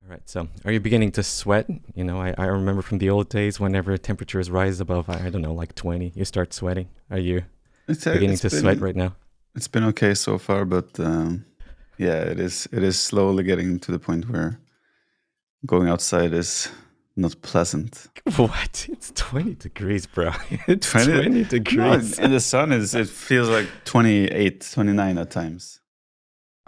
All right. So, are you beginning to sweat? I remember from the old days, whenever temperatures rise above, I don't know, like 20, you start sweating. Are you beginning to sweat right now? It's been okay so far, but yeah, it is slowly getting to the point where going outside is not pleasant. What? It's 20 degrees, bro. It's 20 degrees. No, and the sun it feels like 28, 29 at times.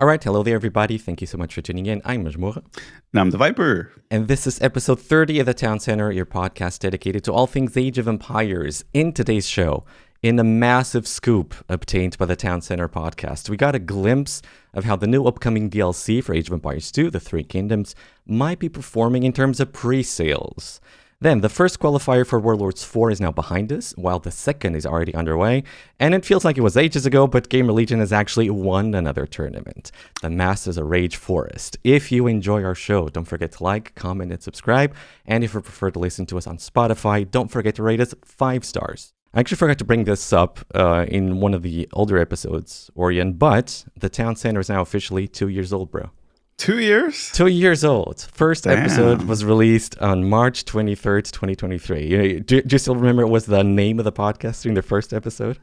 All right. Hello there, everybody. Thank you so much for tuning in. I'm Majmoura. And I'm the Viper. And this is episode 30 of the Town Center, your podcast dedicated to all things Age of Empires. In today's show, in a massive scoop obtained by the Town Center podcast, we got a glimpse of how the new upcoming DLC for Age of Empires 2, The Three Kingdoms, might be performing in terms of pre-sales. Then, the first qualifier for Warlords 4 is now behind us, while the second is already underway. And it feels like it was ages ago, but GamerLegion has actually won another tournament. The Masters of Rage Forest. If you enjoy our show, don't forget to like, comment, and subscribe. And if you prefer to listen to us on Spotify, don't forget to rate us 5 stars. I actually forgot to bring this up in one of the older episodes, Orion, but the Town Center is now officially 2 years old, bro. 2 years? 2 years old. First episode was released on March 23rd, 2023. Do you still remember what was the name of the podcast during the first episode?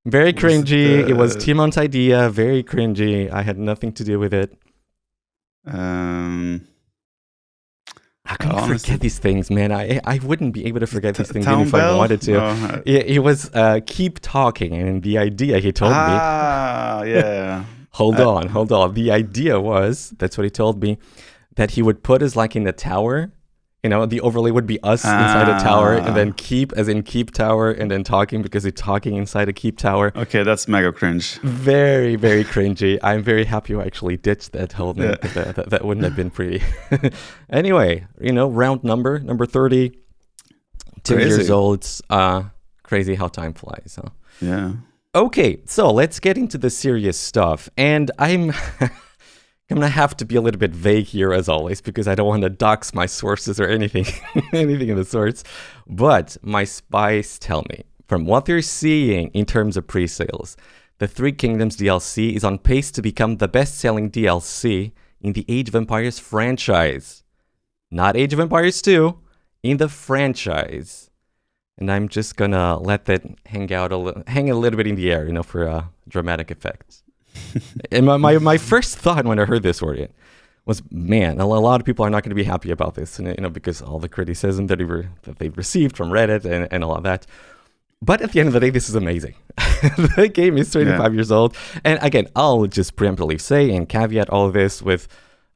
Very cringy. It was Timon's idea. Very cringy. I had nothing to do with it. How can you forget these things, man? I wouldn't be able to forget these things even if I wanted to. No. It was keep talking, and the idea he told me. Yeah. Hold on. The idea was, that's what he told me, that he would put us like in the tower. The overlay would be us inside a tower, and then keep, as in keep tower, and then talking because he's talking inside a keep tower. Okay, that's mega cringe. Very, very cringy. I'm very happy you actually ditched that whole name. Yeah. That wouldn't have been pretty. Anyway, round number 30. 2 years old. Crazy how time flies, huh? Yeah. Okay, so let's get into the serious stuff. And I'm going to have to be a little bit vague here, as always, because I don't want to dox my sources or anything of the sorts. But my spies tell me, from what they're seeing in terms of pre-sales, the Three Kingdoms DLC is on pace to become the best-selling DLC in the Age of Empires franchise. Not Age of Empires 2, in the franchise. And I'm just going to let that hang a little bit in the air, for dramatic effect. And my first thought when I heard this, Orion, was, man, a lot of people are not going to be happy about this, because all the criticism that they've received from Reddit and all of that. But at the end of the day, this is amazing. The game is 25 years old. And again, I'll just preemptively say and caveat all of this with,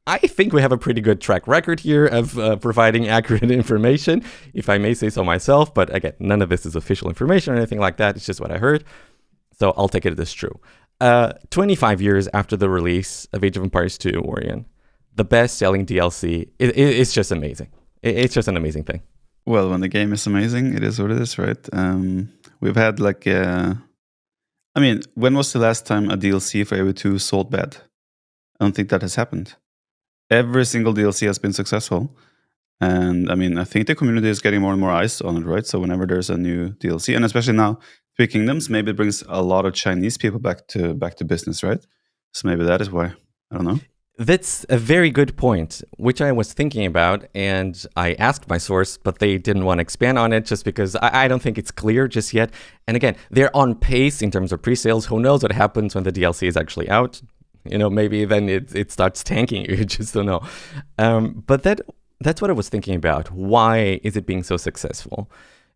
I think we have a pretty good track record here of providing accurate information, if I may say so myself. But again, none of this is official information or anything like that. It's just what I heard. So I'll take it as true. 25 years after the release of Age of Empires 2, Orion, the best-selling DLC, it's just amazing. It's just an amazing thing. Well, when the game is amazing, it is what it is, right? We've had when was the last time a DLC for AW2 sold bad? I don't think that has happened. Every single DLC has been successful. And I think the community is getting more and more eyes on it, right? So whenever there's a new DLC, and especially now, Three Kingdoms, maybe it brings a lot of Chinese people back to business, right? So maybe that is why. I don't know. That's a very good point, which I was thinking about, and I asked my source, but they didn't want to expand on it just because I don't think it's clear just yet. And again, they're on pace in terms of pre-sales. Who knows what happens when the DLC is actually out? Maybe then it starts tanking. You just don't know. But that's what I was thinking about. Why is it being so successful?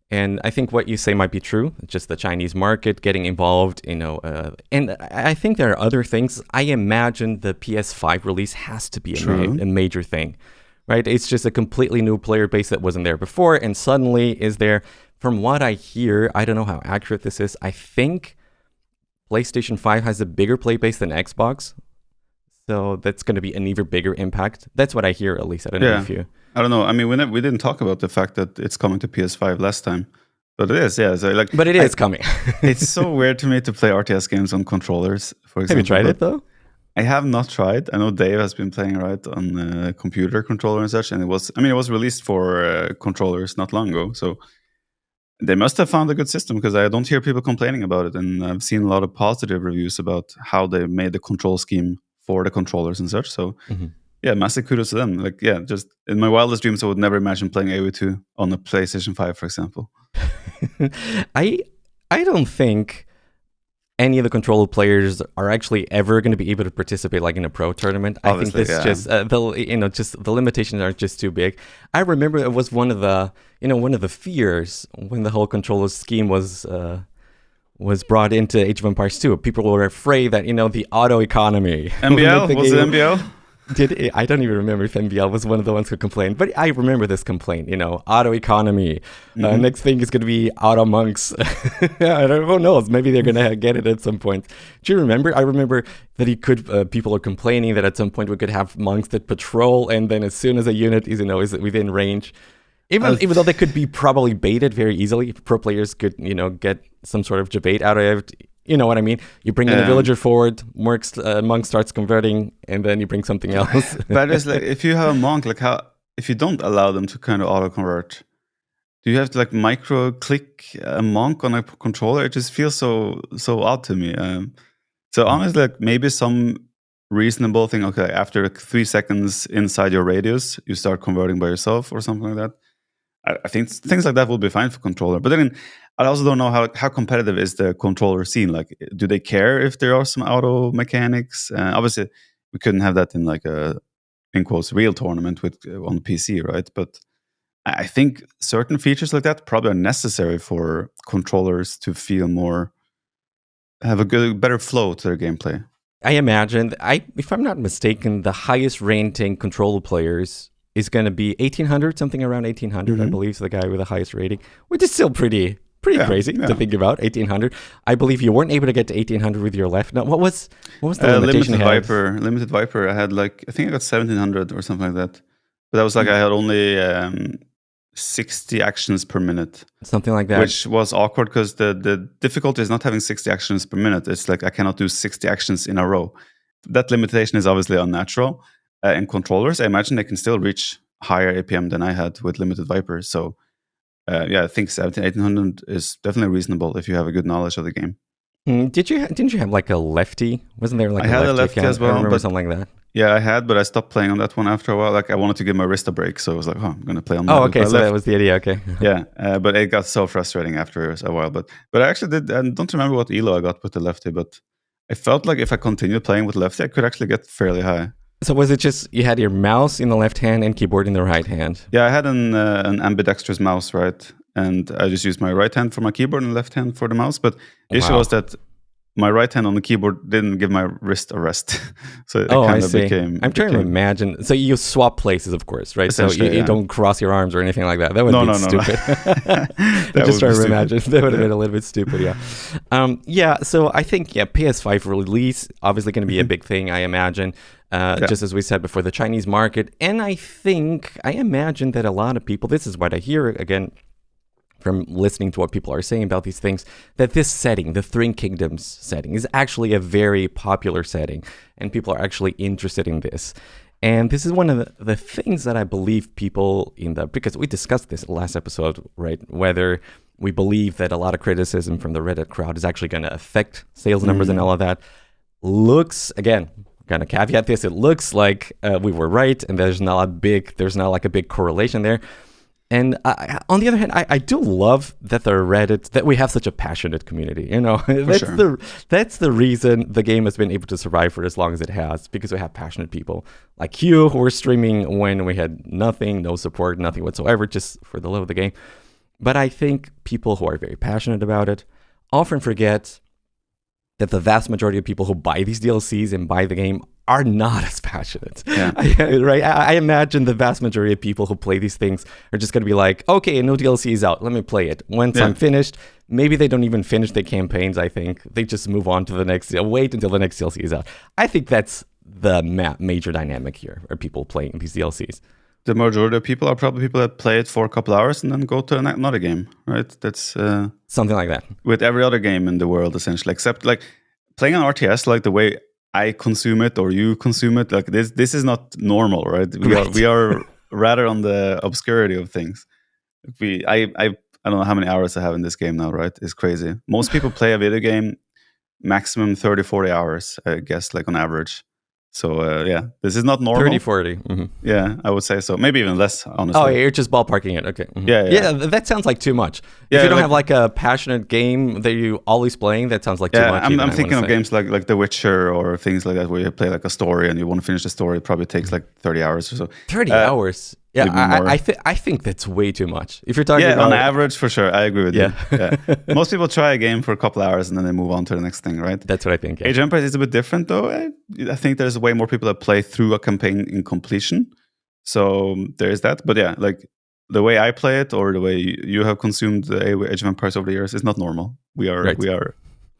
And I think what you say might be true. Just the Chinese market getting involved, and I think there are other things. I imagine the PS5 release has to be a major thing, right? It's just a completely new player base that wasn't there before, and suddenly is there. From what I hear, I don't know how accurate this is. I think PlayStation 5 has a bigger play base than Xbox. So that's going to be an even bigger impact. That's what I hear, at least. I don't know if you... I don't know. We didn't talk about the fact that it's coming to PS5 last time. But it is, yeah. So but it is coming. It's so weird to me to play RTS games on controllers, for example. Have you tried it, though? I have not tried. I know Dave has been playing, right, on a computer controller and such. And it was released for controllers not long ago. So they must have found a good system, because I don't hear people complaining about it. And I've seen a lot of positive reviews about how they made the control scheme for the controllers and such. So yeah, massive kudos to them. Like, yeah, just in my wildest dreams, I would never imagine playing AO2 on a PlayStation 5, for example. I don't think any of the controller players are actually ever going to be able to participate like in a pro tournament. Obviously, I think this just just the limitations are just too big. I remember it was one of the fears when the whole controller scheme was brought into Age of Empires 2. People were afraid that the auto economy. MBL was it MBL? I don't even remember if MBL was one of the ones who complained, but I remember this complaint. Auto economy. Next thing is going to be auto monks. Who knows? Maybe they're going to get it at some point. Do you remember? I remember that people are complaining that at some point we could have monks that patrol, and then as soon as a unit is within range, even though they could be probably baited very easily, pro players could get some sort of debate out of it. You know what I mean? You bring in a villager forward, monk starts converting, and then you bring something else. But it's like, if you have a monk, like if you don't allow them to kind of auto convert, do you have to like micro click a monk on a controller? It just feels so odd to me. So honestly, like maybe some reasonable thing. Okay, after 3 seconds inside your radius, you start converting by yourself or something like that. I think things like that will be fine for controller. But then I also don't know how competitive is the controller scene. Like, do they care if there are some auto mechanics? Obviously, we couldn't have that in like a, in quotes, real tournament on PC, right? But I think certain features like that probably are necessary for controllers to feel have a better flow to their gameplay. I imagine, if I'm not mistaken, the highest ranking controller players is going to be 1800, something around 1800, I believe, is the guy with the highest rating, which is still pretty crazy to think about. 1800. I believe you weren't able to get to 1800 with your left. No, what was the limitation? Limited Viper. I had I think I got 1700 or something like that. But that was I had only 60 actions per minute, something like that, which was awkward because the difficulty is not having 60 actions per minute. It's like I cannot do 60 actions in a row. That limitation is obviously unnatural. In controllers, I imagine they can still reach higher APM than I had with Limited Viper. So I think 1800 is definitely reasonable if you have a good knowledge of the game. Didn't you have like a lefty? Wasn't there I had a lefty as well? I remember something like that. Yeah, I had, but I stopped playing on that one after a while. Like I wanted to give my wrist a break, so I was like, I'm going to play on that. Oh, okay, so that was the idea. Okay. Yeah, but it got so frustrating after a while. But I actually did. I don't remember what elo I got with the lefty, but I felt like if I continued playing with lefty, I could actually get fairly high. So was it just you had your mouse in the left hand and keyboard in the right hand? Yeah, I had an ambidextrous mouse, right? And I just used my right hand for my keyboard and left hand for the mouse. But the issue was that my right hand on the keyboard didn't give my wrist a rest. So it kind of became... I'm trying to imagine. So you swap places, of course, right? So you don't cross your arms or anything like that. That would be stupid. I'm just trying to imagine. That would have been a little bit stupid, yeah. So I think, PS5 release, obviously going to be a big thing, I imagine. Just as we said before, the Chinese market. And I imagine that a lot of people, this is what I hear, again, from listening to what people are saying about these things, that this setting, the Three Kingdoms setting, is actually a very popular setting, and people are actually interested in this. And this is one of the things that I believe people because we discussed this last episode, right? Whether we believe that a lot of criticism from the Reddit crowd is actually going to affect sales numbers and all of that. Looks, again, going to caveat this, it looks like we were right, and there's not a big correlation there. And on the other hand, I do love that that we have such a passionate community. That's the reason the game has been able to survive for as long as it has, because we have passionate people like you who were streaming when we had no support, nothing whatsoever, just for the love of the game. But I think people who are very passionate about it often forget that the vast majority of people who buy these DLCs and buy the game are not as passionate. Yeah. Right? I imagine the vast majority of people who play these things are just going to be like, okay, a new DLC is out, let me play it. Once I'm finished, maybe they don't even finish their campaigns, I think. They just move on to the next, wait until the next DLC is out. I think that's the major dynamic here, are people playing these DLCs. The majority of people are probably people that play it for a couple hours and then go to another game, right? That's something like that. With every other game in the world, essentially, except like playing an RTS, like the way I consume it or you consume it, like this is not normal, right? We are rather on the obscurity of things. I don't know how many hours I have in this game now, right? It's crazy. Most people play a video game maximum 30-40 hours, I guess, like on average. So yeah, this is not normal. 30, 40. Mm-hmm. Yeah, I would say so. Maybe even less, honestly. Oh, you're just ballparking it. Okay. Mm-hmm. Yeah. That sounds like too much. Yeah, if you don't like, have like a passionate game that you always playing, that sounds like too much. I'm thinking of games like The Witcher or things like that, where you play like a story and you want to finish the story. It probably takes like 30 hours or so. 30 hours? Yeah, I think that's way too much. If you're talking about... on average, for sure. I agree with you. Yeah. Most people try a game for a couple hours and then they move on to the next thing, right? That's what I think. Yeah. Age of Empires is a bit different, though. I think there's way more people that play through a campaign in completion. So there is that. But yeah, like the way I play it or the way you have consumed the Age of Empires over the years is not normal. We are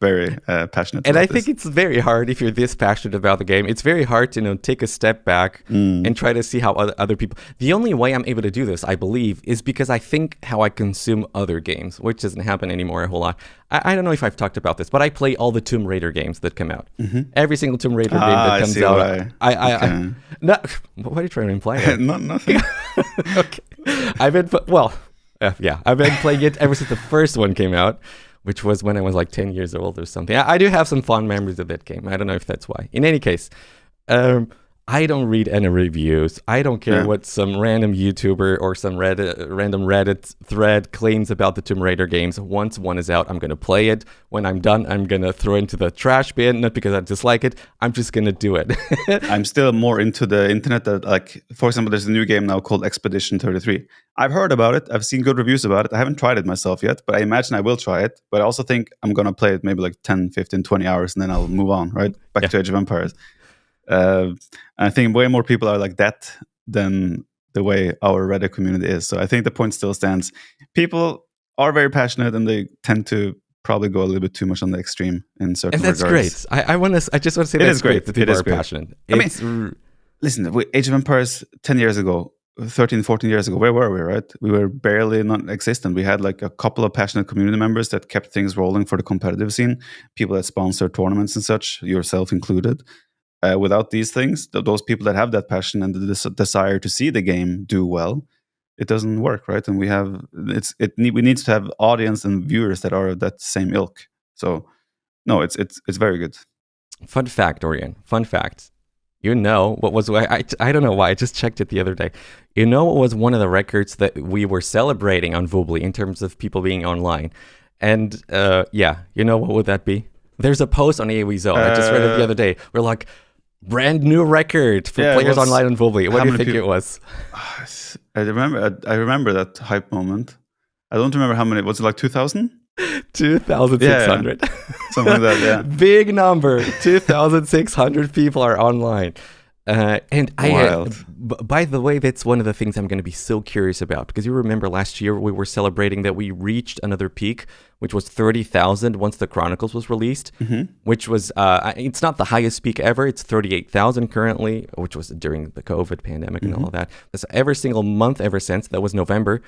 very passionate and about I think it's very hard if you're this passionate about the game. It's very hard to take a step back and try to see how other people... The only way I'm able to do this, I believe, is because I think how I consume other games, which doesn't happen anymore a whole lot. I don't know if I've talked about this, but I play all the Tomb Raider games that come out. Mm-hmm. Every single Tomb Raider game that comes out. What are you trying to imply? Nothing. Okay. I've been playing it ever since the first one came out, which was when I was like 10 years old or something. I do have some fond memories of that game. I don't know if that's why. In any case, I don't read any reviews. I don't care what some random YouTuber or some random Reddit thread claims about the Tomb Raider games. Once one is out, I'm going to play it. When I'm done, I'm going to throw it into the trash bin, not because I dislike it. I'm just going to do it. I'm still more into the internet. That, like, for example, there's a new game now called Expedition 33. I've heard about it. I've seen good reviews about it. I haven't tried it myself yet, but I imagine I will try it. But I also think I'm going to play it maybe like 10, 15, 20 hours, and then I'll move on, right? Back to Age of Empires. I think way more people are like that than the way our Reddit community is. So I think the point still stands. People are very passionate, and they tend to probably go a little bit too much on the extreme in certain regards. And that's great. I just want to say that's great that people are passionate. Listen, Age of Empires 10 years ago, 13, 14 years ago, where were we, right? We were barely non-existent. We had like a couple of passionate community members that kept things rolling for the competitive scene, people that sponsored tournaments and such, yourself included. Without these things, those people that have that passion and the desire to see the game do well, it doesn't work, right? And we need to have audience and viewers that are of that same ilk. So, no, it's very good. Fun fact, Orion. Fun fact. You know what was... I don't know why. I just checked it the other day. You know what was one of the records that we were celebrating on Voobly in terms of people being online? And you know what would that be? There's a post on AoE Zone. I just read it the other day. We're like... Brand new record for players online on Voobly. What do you think it was? I remember that hype moment. I don't remember how many. Was it like 2,000? 2,600. Yeah. Something like that, yeah. Big number. 2,600 people are online. And by the way, that's one of the things I'm going to be so curious about, because you remember last year we were celebrating that we reached another peak, which was 30,000 once the Chronicles was released, which was, it's not the highest peak ever. It's 38,000 currently, which was during the COVID pandemic and all of that. So every single month ever since, that was November,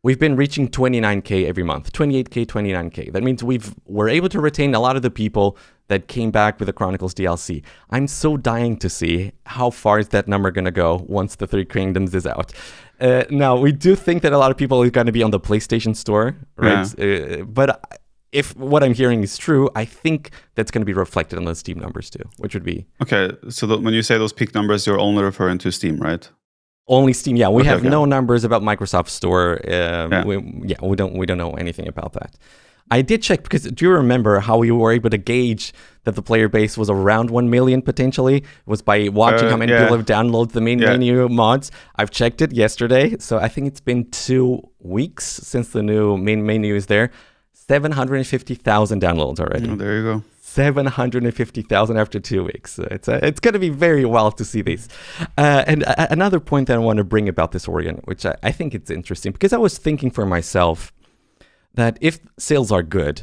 we've been reaching 29K every month, 28K, 29K. That means we're able to retain a lot of the people that came back with the Chronicles DLC. I'm so dying to see how far is that number going to go once the Three Kingdoms is out. Now, we do think that a lot of people are going to be on the PlayStation Store, right? Yeah. But if what I'm hearing is true, I think that's going to be reflected on the Steam numbers too, which would be... Okay, so when you say those peak numbers, you're only referring to Steam, right? Only Steam, yeah. We have no numbers about Microsoft Store. We don't know anything about that. I did check, because do you remember how we were able to gauge that the player base was around 1 million potentially? It was by watching how many people have downloaded the main menu mods. I've checked it yesterday, so I think it's been 2 weeks since the new main menu is there. 750,000 downloads already. Oh, there you go. 750,000 after 2 weeks. It's going to be very wild to see these. And another point that I want to bring about this Orion, which I think it's interesting, because I was thinking for myself that if sales are good,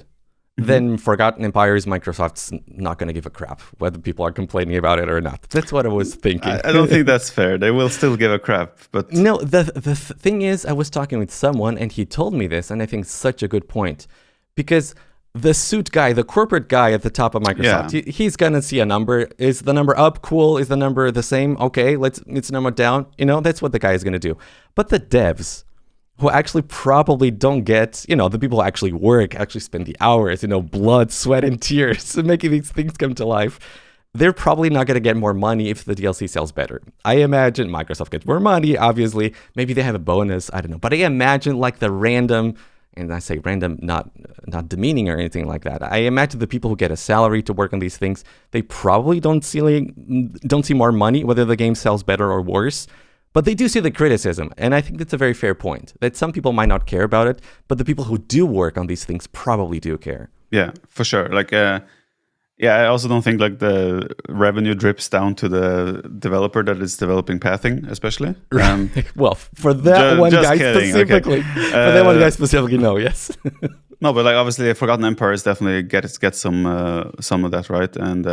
then Forgotten Empires, Microsoft's not going to give a crap whether people are complaining about it or not. That's what I was thinking. I don't think that's fair. They will still give a crap. But no, the thing is, I was talking with someone and he told me this, and I think it's such a good point, because the suit guy, the corporate guy at the top of Microsoft, he's going to see a number. Is the number up? Cool. Is the number the same? Okay, it's number down. That's what the guy is going to do. But the devs, who actually probably don't get, the people who actually work, actually spend the hours, blood, sweat, and tears making these things come to life, they're probably not going to get more money if the DLC sells better. I imagine Microsoft gets more money, obviously. Maybe they have a bonus, I don't know. But I imagine like the random, and I say random, not demeaning or anything like that. I imagine the people who get a salary to work on these things, they probably don't see more money, whether the game sells better or worse. But they do see the criticism, and I think that's a very fair point, that some people might not care about it, but the people who do work on these things probably do care. Yeah, for sure. Like, I also don't think like the revenue drips down to the developer that is developing pathing, especially. Well, for that one guy specifically, okay. For that one guy specifically, no, yes. No, but like obviously, Forgotten Empires definitely get some of that, right, and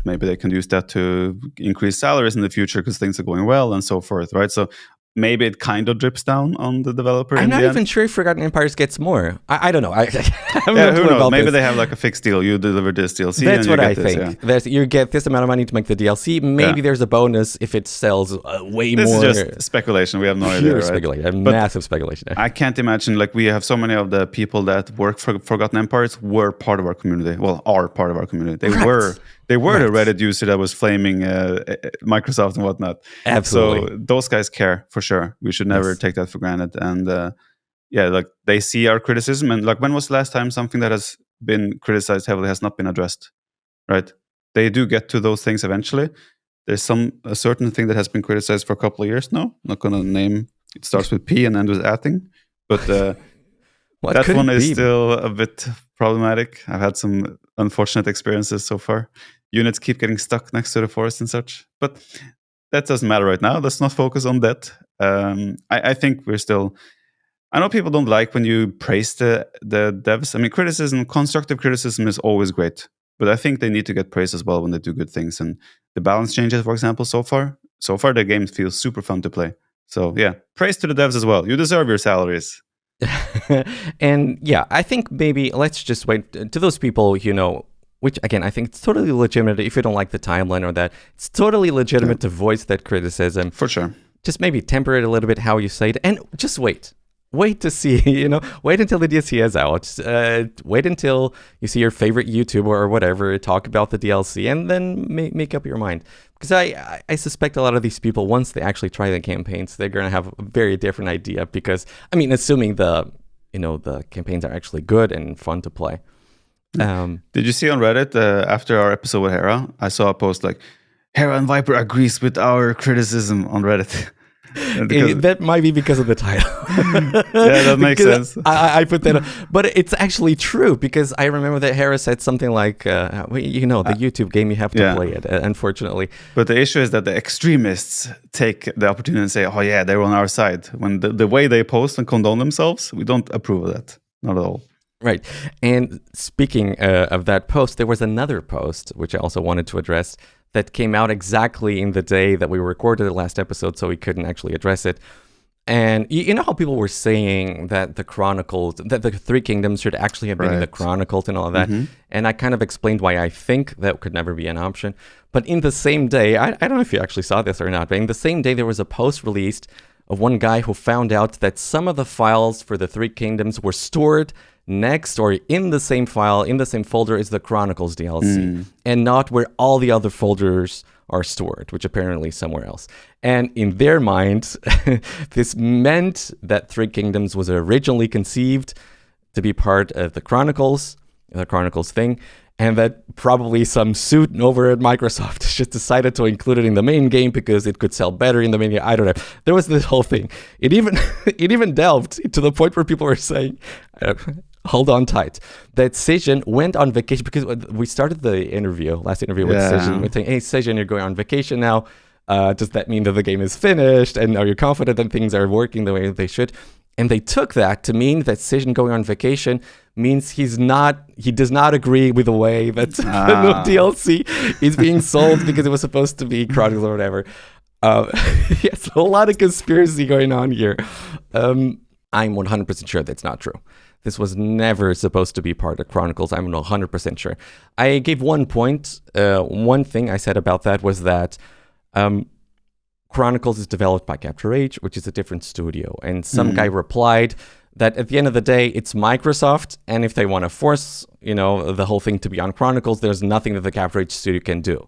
maybe they can use that to increase salaries in the future because things are going well and so forth, right? So maybe it kind of drips down on the developer. I'm not even sure if Forgotten Empires gets more. I don't know. Who knows? Maybe they have like a fixed deal. You deliver this DLC. That's and what you I get think. This, You get this amount of money to make the DLC. Maybe there's a bonus if it sells way this more. This is just speculation. We have no idea. Right? Speculation. Massive speculation. I can't imagine, like, we have so many of the people that work for Forgotten Empires were part of our community. Well, are part of our community. They were the Reddit user that was flaming Microsoft and whatnot. Absolutely. So those guys care for sure. We should never take that for granted. And like they see our criticism. And like, when was the last time something that has been criticized heavily has not been addressed? Right? They do get to those things eventually. There's a certain thing that has been criticized for a couple of years now. I'm not going to name. It starts with P and ends with atting. But that one is still a bit problematic. I've had some unfortunate experiences so far. Units keep getting stuck next to the forest and such. But that doesn't matter right now. Let's not focus on that. I think we're still... I know people don't like when you praise the devs. I mean, constructive criticism is always great. But I think they need to get praise as well when they do good things. And the balance changes, for example, so far the game feels super fun to play. So yeah, praise to the devs as well. You deserve your salaries. And yeah, I think maybe let's just wait to those people, which again, I think it's totally legitimate if you don't like the timeline or that. It's totally legitimate to voice that criticism. For sure. Just maybe temper it a little bit how you say it and just wait. Wait to see, wait until the DLC is out. Wait until you see your favorite YouTuber or whatever talk about the DLC and then make up your mind. Because I suspect a lot of these people, once they actually try the campaigns, they're going to have a very different idea. Because, assuming the campaigns are actually good and fun to play. Did you see on Reddit, after our episode with Hera, I saw a post like, Hera and Viper agrees with our criticism on Reddit. That might be because of the title. Yeah, that makes sense. I put that, but it's actually true because I remember that Hera said something like, the YouTube game, you have to play it, unfortunately. But the issue is that the extremists take the opportunity and say, oh yeah, they're on our side. When the way they post and condone themselves, we don't approve of that. Not at all. Right. And speaking of that post, there was another post, which I also wanted to address, that came out exactly in the day that we recorded the last episode, so we couldn't actually address it. And you know how people were saying that the Chronicles, that the Three Kingdoms should actually have been in the Chronicles and all of that. Mm-hmm. And I kind of explained why I think that could never be an option. But in the same day, I don't know if you actually saw this or not, but in the same day there was a post released of one guy who found out that some of the files for the Three Kingdoms were stored next or in the same file, in the same folder as the Chronicles DLC, and not where all the other folders are stored, which apparently is somewhere else. And in their minds, this meant that Three Kingdoms was originally conceived to be part of the Chronicles thing, and that probably some suit over at Microsoft just decided to include it in the main game because it could sell better in the main game. I don't know. There was this whole thing. It even delved to the point where people were saying, hold on tight, that Sejin went on vacation because we started the last interview with Sejin. We're saying, hey, Sejin, you're going on vacation now. Does that mean that the game is finished? And are you confident that things are working the way they should? And they took that to mean that Sejin going on vacation means he does not agree with the way that the new DLC is being sold because it was supposed to be Chronicles or whatever. Yes, a lot of conspiracy going on here. I'm 100% sure that's not true. This was never supposed to be part of Chronicles. I'm 100% sure. I gave one point. One thing I said about that was that Chronicles is developed by Capture Age, which is a different studio. And some guy replied that at the end of the day, it's Microsoft. And if they want to force, the whole thing to be on Chronicles, there's nothing that the Capture Age studio can do.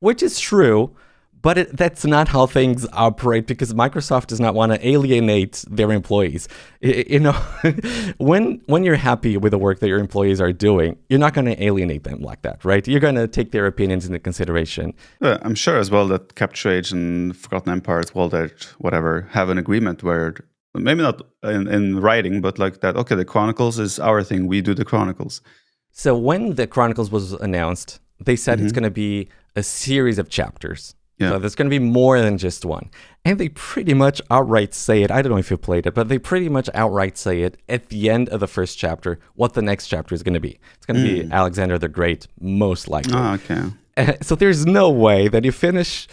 which is true. But that's not how things operate because Microsoft does not want to alienate their employees. When you're happy with the work that your employees are doing, you're not going to alienate them like that, right? You're going to take their opinions into consideration. I'm sure as well that Capture Age and Forgotten Empires, Warlords, whatever, have an agreement where maybe not in writing, but like that. Okay, the Chronicles is our thing. We do the Chronicles. So when the Chronicles was announced, they said it's going to be a series of chapters. Yeah. So there's going to be more than just one. And they pretty much outright say it. I don't know if you played it, but they pretty much outright say it at the end of the first chapter, what the next chapter is going to be. It's going to be Alexander the Great, most likely. Oh, okay. So there's no way that you finish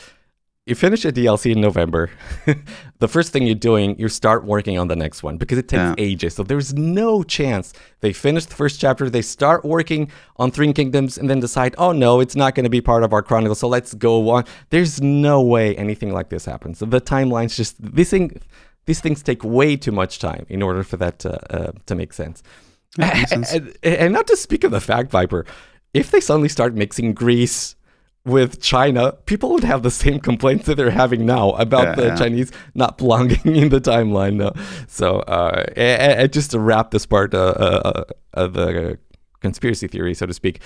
a DLC in November. The first thing you're doing, you start working on the next one because it takes ages. So there's no chance they finish the first chapter, they start working on Three Kingdoms, and then decide, oh no, it's not going to be part of our chronicle, so let's go on. There's no way anything like this happens. So the timeline's just these things take way too much time in order for that to make sense. And not to speak of the fact, Viper, if they suddenly start mixing Greece with China, people would have the same complaints that they're having now about the Chinese not belonging in the timeline. No. So just to wrap this part of the conspiracy theory, so to speak,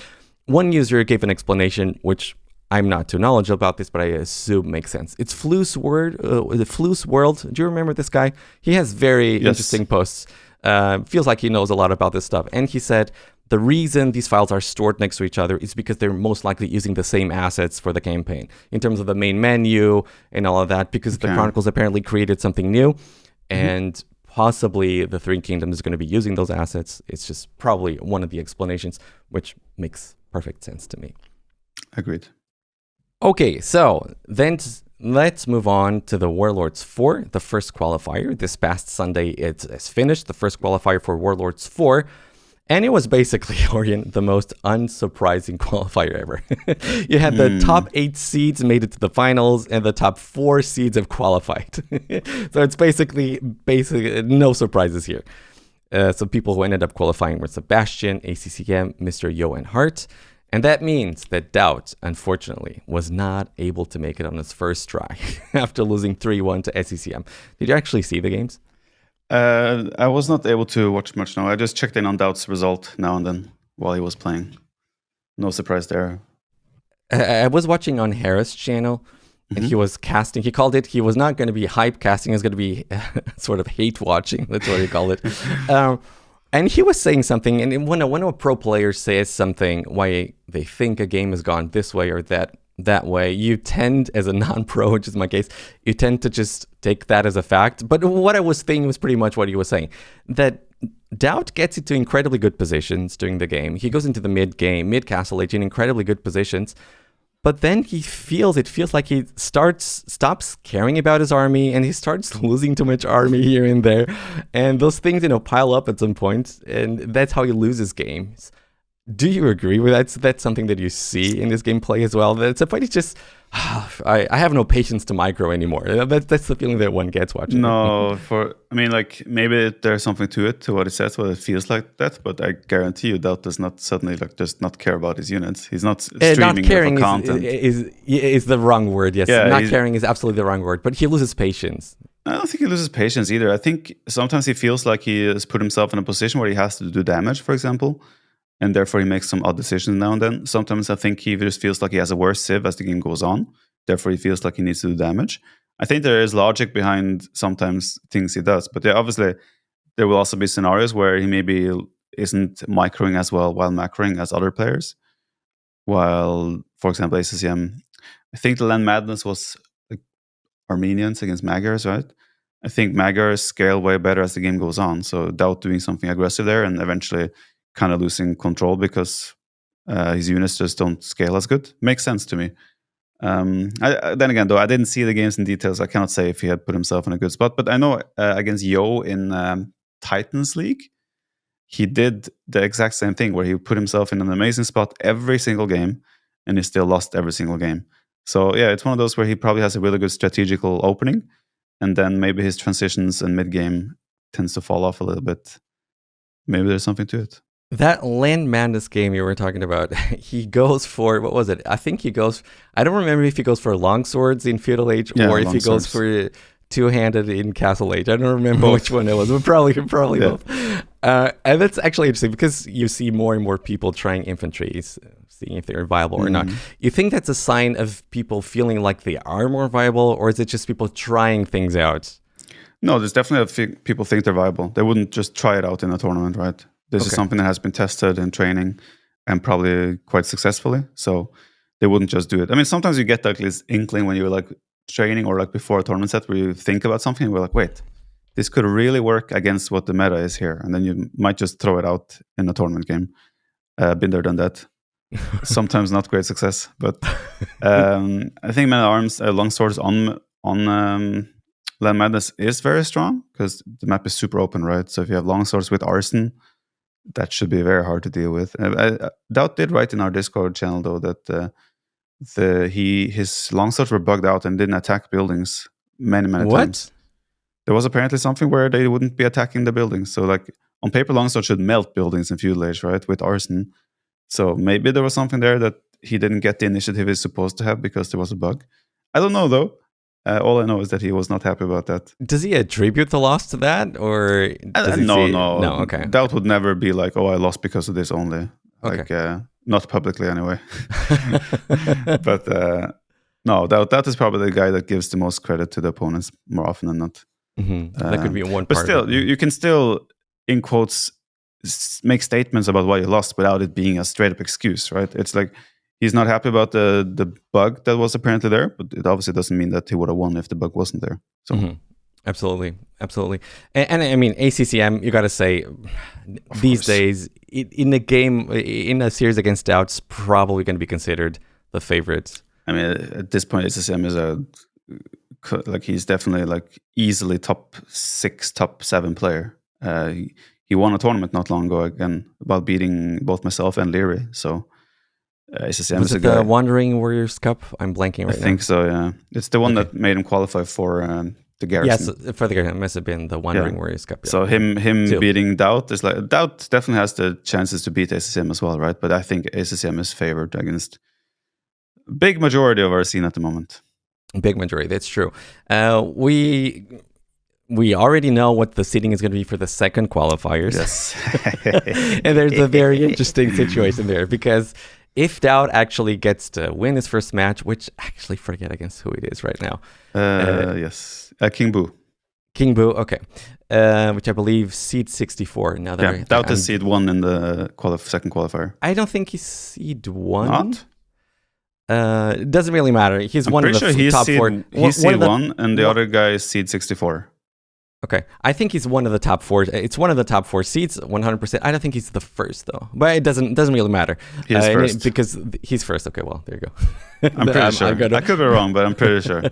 one user gave an explanation, which I'm not too knowledgeable about this, but I assume makes sense. It's Flu's World. Do you remember this guy? He has very interesting posts. Feels like he knows a lot about this stuff. And he said, the reason these files are stored next to each other is because they're most likely using the same assets for the campaign in terms of the main menu and all of that, because the Chronicles apparently created something new, and possibly the Three Kingdoms is going to be using those assets. It's just probably one of the explanations, which makes perfect sense to me. Agreed. Okay, so then let's move on to the Warlords 4, the first qualifier. This past Sunday, it's finished, the first qualifier for Warlords 4. And it was basically, Orion, the most unsurprising qualifier ever. You had the top 8 seeds made it to the finals, and the top 4 seeds have qualified. So it's basically no surprises here. So people who ended up qualifying were Sebastian, ACCM, Mr. Yo, and Hart. And that means that DauT, unfortunately, was not able to make it on his first try after losing 3-1 to SCCM. Did you actually see the games? I was not able to watch much now. I just checked in on DauT's result now and then while he was playing. No surprise there. I was watching on Harris' channel, and he was casting. He called it, he was not going to be hype casting, it was going to be sort of hate watching. That's what he called it. And he was saying something, and when a pro player says something, why they think a game has gone this way or that way, you tend, as a non-pro, which is my case, you tend to just take that as a fact. But what I was thinking was pretty much what he was saying, that DauT gets into incredibly good positions during the game. He goes into the mid-castle age in incredibly good positions, but then it feels like he stops caring about his army, and he starts losing too much army here and there, and those things pile up at some point, and that's how he loses games. Do you agree with that? That's something that you see in this gameplay as well. That's a point. It's just I have no patience to micro anymore. That's the feeling that one gets watching. No, maybe there's something to it, to what it says, what it feels like that. But I guarantee you, DauT does not suddenly just not care about his units. He's not streaming not caring for content. Is the wrong word. Yes, not caring is absolutely the wrong word. But he loses patience. I don't think he loses patience either. I think sometimes he feels like he has put himself in a position where he has to do damage, for example. And therefore, he makes some odd decisions now and then. Sometimes I think he just feels like he has a worse civ as the game goes on. Therefore, he feels like he needs to do damage. I think there is logic behind sometimes things he does. But obviously, there will also be scenarios where he maybe isn't microing as well while macroing as other players. While, for example, ACCM, I think the Land Madness was like Armenians against Magyars, right? I think Magyars scale way better as the game goes on. So DauT doing something aggressive there and eventually kind of losing control because his units just don't scale as good. Makes sense to me. Then again, though, I didn't see the games in details. I cannot say if he had put himself in a good spot. But I know against Yo in Titans League, he did the exact same thing where he put himself in an amazing spot every single game, and he still lost every single game. So yeah, it's one of those where he probably has a really good strategical opening, and then maybe his transitions and mid-game tends to fall off a little bit. Maybe there's something to it. That Land Madness game you were talking about, he goes for, what was it? I think he goes, I don't remember if he goes for long swords in Feudal Age Yeah, or if long he goes swords. for two-handed in Castle Age. I don't remember Both. which one it was, but probably Yeah. both. And that's actually interesting because you see more and more people trying infantries, seeing if they're viable or not. Mm. You think that's a sign of people feeling like they are more viable, or is it just people trying things out? No, there's definitely people think they're viable. They wouldn't just try it out in a tournament, right? This is Okay. something that has been tested in training and probably quite successfully. So they wouldn't just do it. I mean, sometimes you get like this inkling when you're like training or like before a tournament set where you think about something and we're like, wait, this could really work against what the meta is here. And then you might just throw it out in a tournament game. Been there, done that. Sometimes not great success, but I think Man at Arms, longswords on Land Madness is very strong because the map is super open, right? So if you have longswords with arson, that should be very hard to deal with. DauT did write in our Discord channel though that his longswords were bugged out and didn't attack buildings many What? times. There was apparently something where they wouldn't be attacking the buildings. So like on paper, longswords should melt buildings in Feudal Age, right? With arson. So maybe there was something there that he didn't get the initiative he's supposed to have because there was a bug. I don't know though. All I know is that he was not happy about that. Does he attribute the loss to that, or does he No, say no, no? Okay, DauT would never be like, "Oh, I lost because of this only." okay. Like, not publicly anyway. But no, DauT is probably the guy that gives the most credit to the opponents more often than not. That could be one But part. still, of it. you can still, in quotes, make statements about why you lost without it being a straight up excuse, right? It's like he's not happy about the bug that was apparently there, but it obviously doesn't mean that he would have won if the bug wasn't there. So Absolutely, and I mean ACCM. You got to say, these days in a game in a series against DauT's probably going to be considered the favorites. I mean, at this point, ACCM is he's definitely like easily top 6, top 7 player. He won a tournament not long ago again while beating both myself and Leary. So ACCM Was is a it the guy. Wandering Warriors Cup? I'm blanking right I now. think so. Yeah, it's the one that made him qualify for the Garrison. Yes, for the Garrison, it must have been the Wandering Warriors Cup. So him Too. beating DauT is like DauT definitely has the chances to beat ACCM as well, right? But I think ACCM is favored against a big majority of our scene at the moment. Big majority, that's true. We already know what the seeding is going to be for the second qualifiers. Yes. And there's a very interesting situation there because if DauT actually gets to win his first match, which actually forget against who it is right now. Yes. King Boo. King Boo, okay. Which I believe seed 64. Now that DauT is seed 1 in the second qualifier. I don't think he's seed 1. Not? It doesn't really matter. He's one of the top 4. He's seed 1 and the other guy is seed 64. Okay, I think he's one of the top 4. It's one of the top 4 seeds, 100%. I don't think he's the first though, but it doesn't really matter. He's first because he's first. Okay, well there you go. I'm pretty sure. I could be wrong, but I'm pretty sure.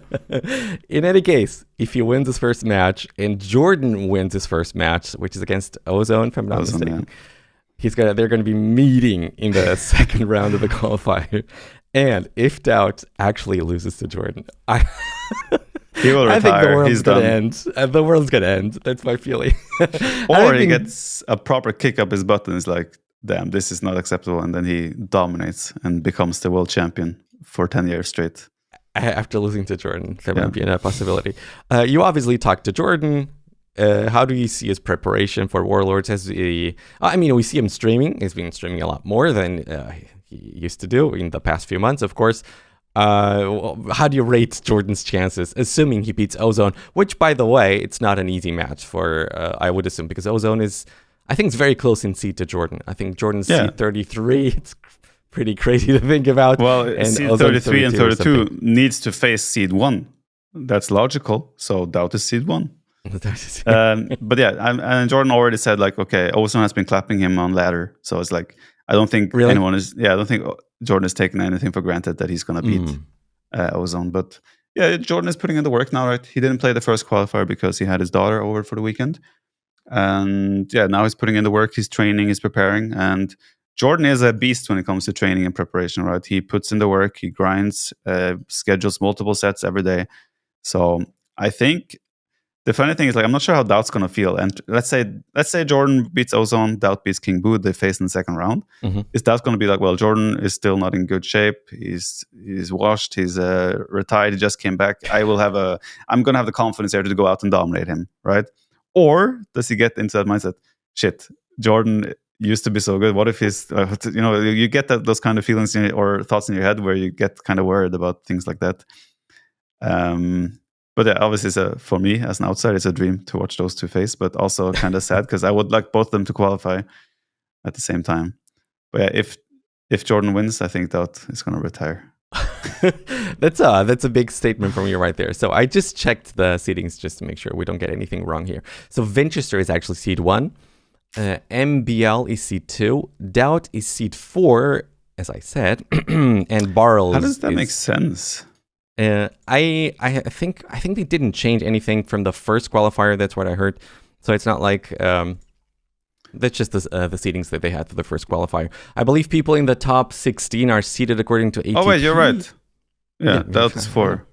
In any case, if he wins his first match and Jordan wins his first match, which is against Ozone, if I'm not mistaken, they're gonna be meeting in the second round of the qualifier. And if DauT actually loses to Jordan, he will retire. I think the world's going to end. The world's going to end. That's my feeling. Or he gets a proper kick up his butt and is like, damn, this is not acceptable. And then he dominates and becomes the world champion for 10 years straight. After losing to Jordan, there might be a possibility. You obviously talked to Jordan. How do you see his preparation for Warlords? We see him streaming. He's been streaming a lot more than he used to do in the past few months, of course. How do you rate Jordan's chances, assuming he beats Ozone? Which, by the way, it's not an easy match for, I would assume, because Ozone I think it's very close in seed to Jordan. I think Jordan's seed 33. It's pretty crazy to think about. Well, and seed 33 and 32 needs to face seed 1. That's logical. So DauT is seed 1. But yeah, and Jordan already said like, okay, Ozone has been clapping him on ladder. So it's like, I don't think anyone is. Yeah, I don't think Jordan is taking anything for granted that he's going to beat Ozone. But yeah, Jordan is putting in the work now, right? He didn't play the first qualifier because he had his daughter over for the weekend. And yeah, now he's putting in the work. He's training, he's preparing. And Jordan is a beast when it comes to training and preparation, right? He puts in the work, he grinds, schedules multiple sets every day. So I think The funny thing is, like, I'm not sure how DauT's gonna feel. And let's say Jordan beats Ozone, DauT beats King Boo, they face in the second round. Mm-hmm. Is DauT gonna be like, well, Jordan is still not in good shape. He's washed. He's retired. He just came back. I'm gonna have the confidence here to go out and dominate him, right? Or does he get into that mindset? Shit, Jordan used to be so good. What if he's, you get those kind of feelings or thoughts in your head where you get kind of worried about things like that. But yeah, obviously, for me as an outsider, it's a dream to watch those two face, but also kind of sad because I would like both of them to qualify at the same time. But yeah, if Jordan wins, I think DauT is going to retire. That's a big statement from you right there. So I just checked the seedings just to make sure we don't get anything wrong here. So Winchester is actually seed 1, MBL is seed 2, DauT is seed 4, as I said, and Barrels. How does that make sense? I think they didn't change anything from the first qualifier. That's what I heard. So it's not like that's just the seedings that they had for the first qualifier. I believe people in the top 16 are seeded according to ATP. Oh wait, you're right. Yeah, DauT is 4.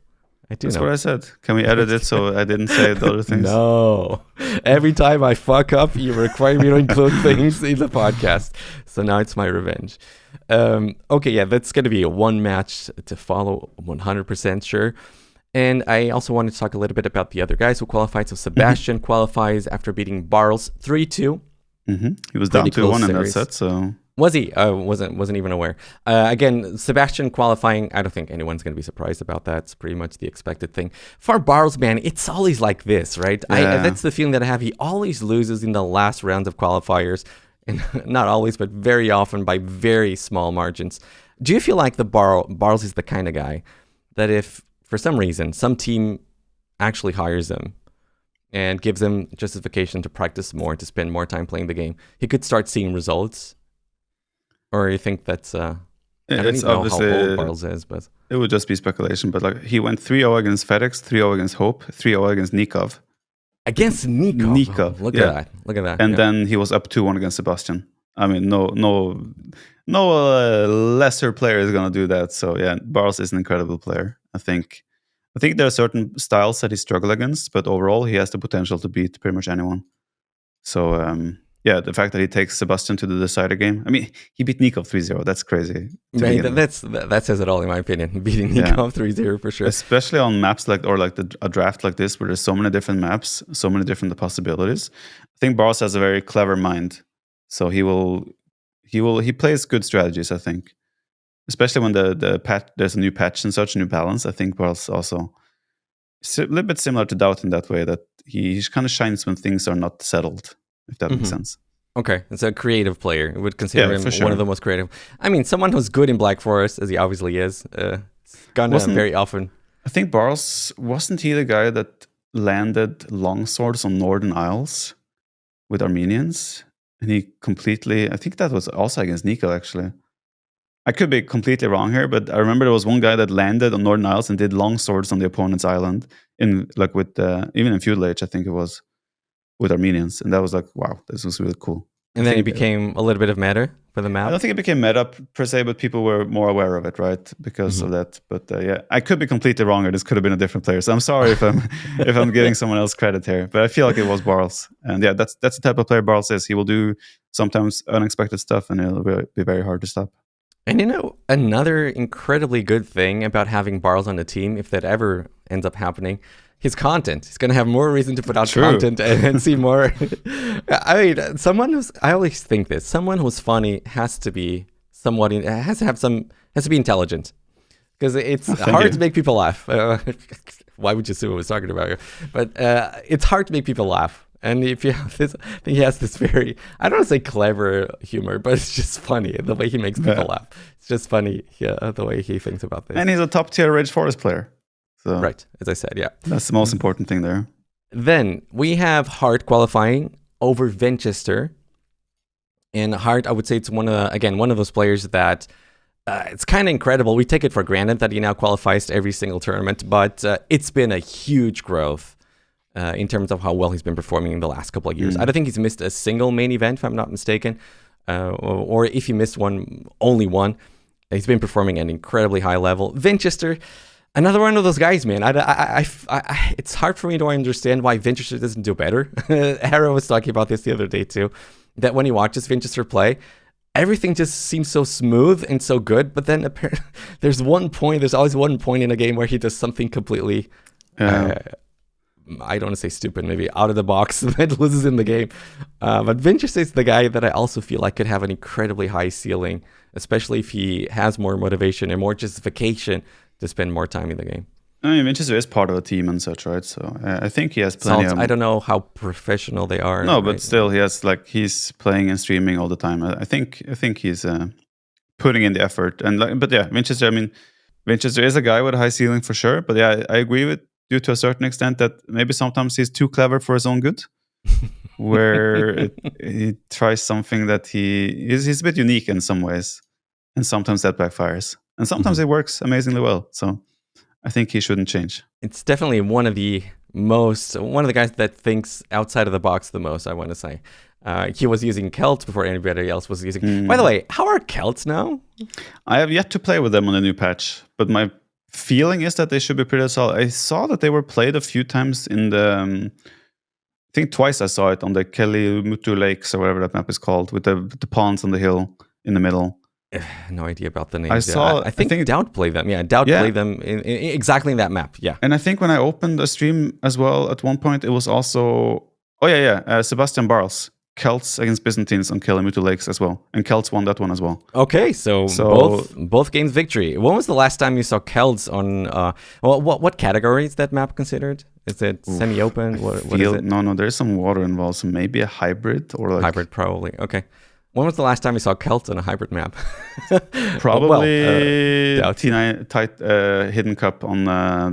That's what I said. Can we edit it so I didn't say the other things? No. Every time I fuck up, you require me to include things in the podcast. So now it's my revenge. Okay, yeah, that's going to be a one match to follow, 100% sure. And I also wanted to talk a little bit about the other guys who qualified. So Sebastian qualifies after beating Barrels 3-2. Mm-hmm. He was down 2-1 in that set, so... Was he? Wasn't even aware. Again, Sebastian qualifying, I don't think anyone's going to be surprised about that. It's pretty much the expected thing. For Barrels, man, it's always like this, right? Yeah. That's the feeling that I have. He always loses in the last round of qualifiers. And not always, but very often by very small margins. Do you feel like the Barrels is the kind of guy that if, for some reason, some team actually hires him and gives him justification to practice more, to spend more time playing the game, he could start seeing results? Or you think that's I don't even know how old Barrels is, but it would just be speculation. But like he went 3-0 against FedEx, 3-0 against Hope, 3-0 against Nikov. Against Nikov. Look at that. And then he was up 2-1 against Sebastian. I mean, no lesser player is gonna do that. So yeah, Barrels is an incredible player. I think there are certain styles that he struggled against, but overall he has the potential to beat pretty much anyone. So yeah, the fact that he takes Sebastian to the decider game. I mean, he beat Nikov 3-0. That's crazy. Right, that says it all, in my opinion. Beating Nikov 3-0 for sure. Especially on maps like a draft like this, where there's so many different maps, so many different possibilities. I think Barrels has a very clever mind, so he plays good strategies. I think, especially when there's a new patch and such, a new balance. I think Barrels also a little bit similar to DauT in that way, that he kind of shines when things are not settled. If that makes sense. Okay, it's a creative player. I would consider him one of the most creative. I mean, someone who's good in Black Forest, as he obviously is, gonna very often. I think Barrels, wasn't he the guy that landed longswords on Northern Isles with Armenians? And he completely, I think that was also against Nico, actually. I could be completely wrong here, but I remember there was one guy that landed on Northern Isles and did longswords on the opponent's island, even in Feudal Age, I think it was. With Armenians, and that was like, wow, this was really cool. And then it became a little bit of meta for the map. I don't think it became meta per se, but people were more aware of it, right? Because of that. But yeah, I could be completely wrong, or this could have been a different player. So I'm sorry if I'm giving someone else credit here, but I feel like it was Barrels. And yeah, that's the type of player Barrels is. He will do sometimes unexpected stuff, and it'll be very hard to stop. And another incredibly good thing about having Barrels on the team, if that ever ends up happening, his content. He's going to have more reason to put out content and see more. I mean, I always think this, someone who's funny has to be has to be intelligent. Because it's hard to make people laugh. Why would you assume I was talking about you? But it's hard to make people laugh. And if you have this, I think he has this very, I don't want to say clever humor, but it's just funny the way he makes people laugh. It's just funny the way he thinks about this. And he's a top tier Rage Forest player. So right, as I said, yeah. That's the most important thing there. Then we have Hart qualifying over Winchester. And Hart, I would say it's one of those players that it's kind of incredible. We take it for granted that he now qualifies to every single tournament, but it's been a huge growth in terms of how well he's been performing in the last couple of years. I don't think he's missed a single main event, if I'm not mistaken. Or if he missed only one. He's been performing at an incredibly high level. Winchester, Another one of those guys, man. It's hard for me to understand why Winchester doesn't do better. Harrow was talking about this the other day too, that when he watches Winchester play, everything just seems so smooth and so good. But then apparently, there's always one point in a game where he does something completely, I don't want to say stupid, maybe out of the box that loses in the game. But Winchester is the guy that I also feel like could have an incredibly high ceiling, especially if he has more motivation and more justification to spend more time in the game. I mean, Winchester is part of a team and such, right? So I think he has plenty of... I don't know how professional they are. No, but still, he's playing and streaming all the time. I think he's putting in the effort. But yeah, Winchester. I mean, Winchester is a guy with a high ceiling for sure. But yeah, I agree with you to a certain extent that maybe sometimes he's too clever for his own good, where he tries something that he's a bit unique in some ways, and sometimes that backfires, and sometimes it works amazingly well. So I think he shouldn't change. It's definitely one of the guys that thinks outside of the box the most, I want to say. He was using Celts before anybody else was using. By the way, how are Celts now? I have yet to play with them on the new patch, but my feeling is that they should be pretty solid. I saw that they were played a few times in the... I think twice I saw it on the Kelimutu Lakes or whatever that map is called, with the ponds on the hill in the middle. No idea about the names. I think DauT played them. Yeah, DauT played them exactly in that map. Yeah. And I think when I opened a stream as well, at one point, it was also... Sebastian Barles. Celts against Byzantines on Kelimutu Lakes as well. And Celts won that one as well. Okay, so both games victory. When was the last time you saw Celts on... what category is that map considered? Is it semi-open? What is it? No, there's some water involved, so maybe a hybrid or like... Hybrid, probably. Okay. When was the last time you saw Celts on a hybrid map? Probably T9 Hidden Cup on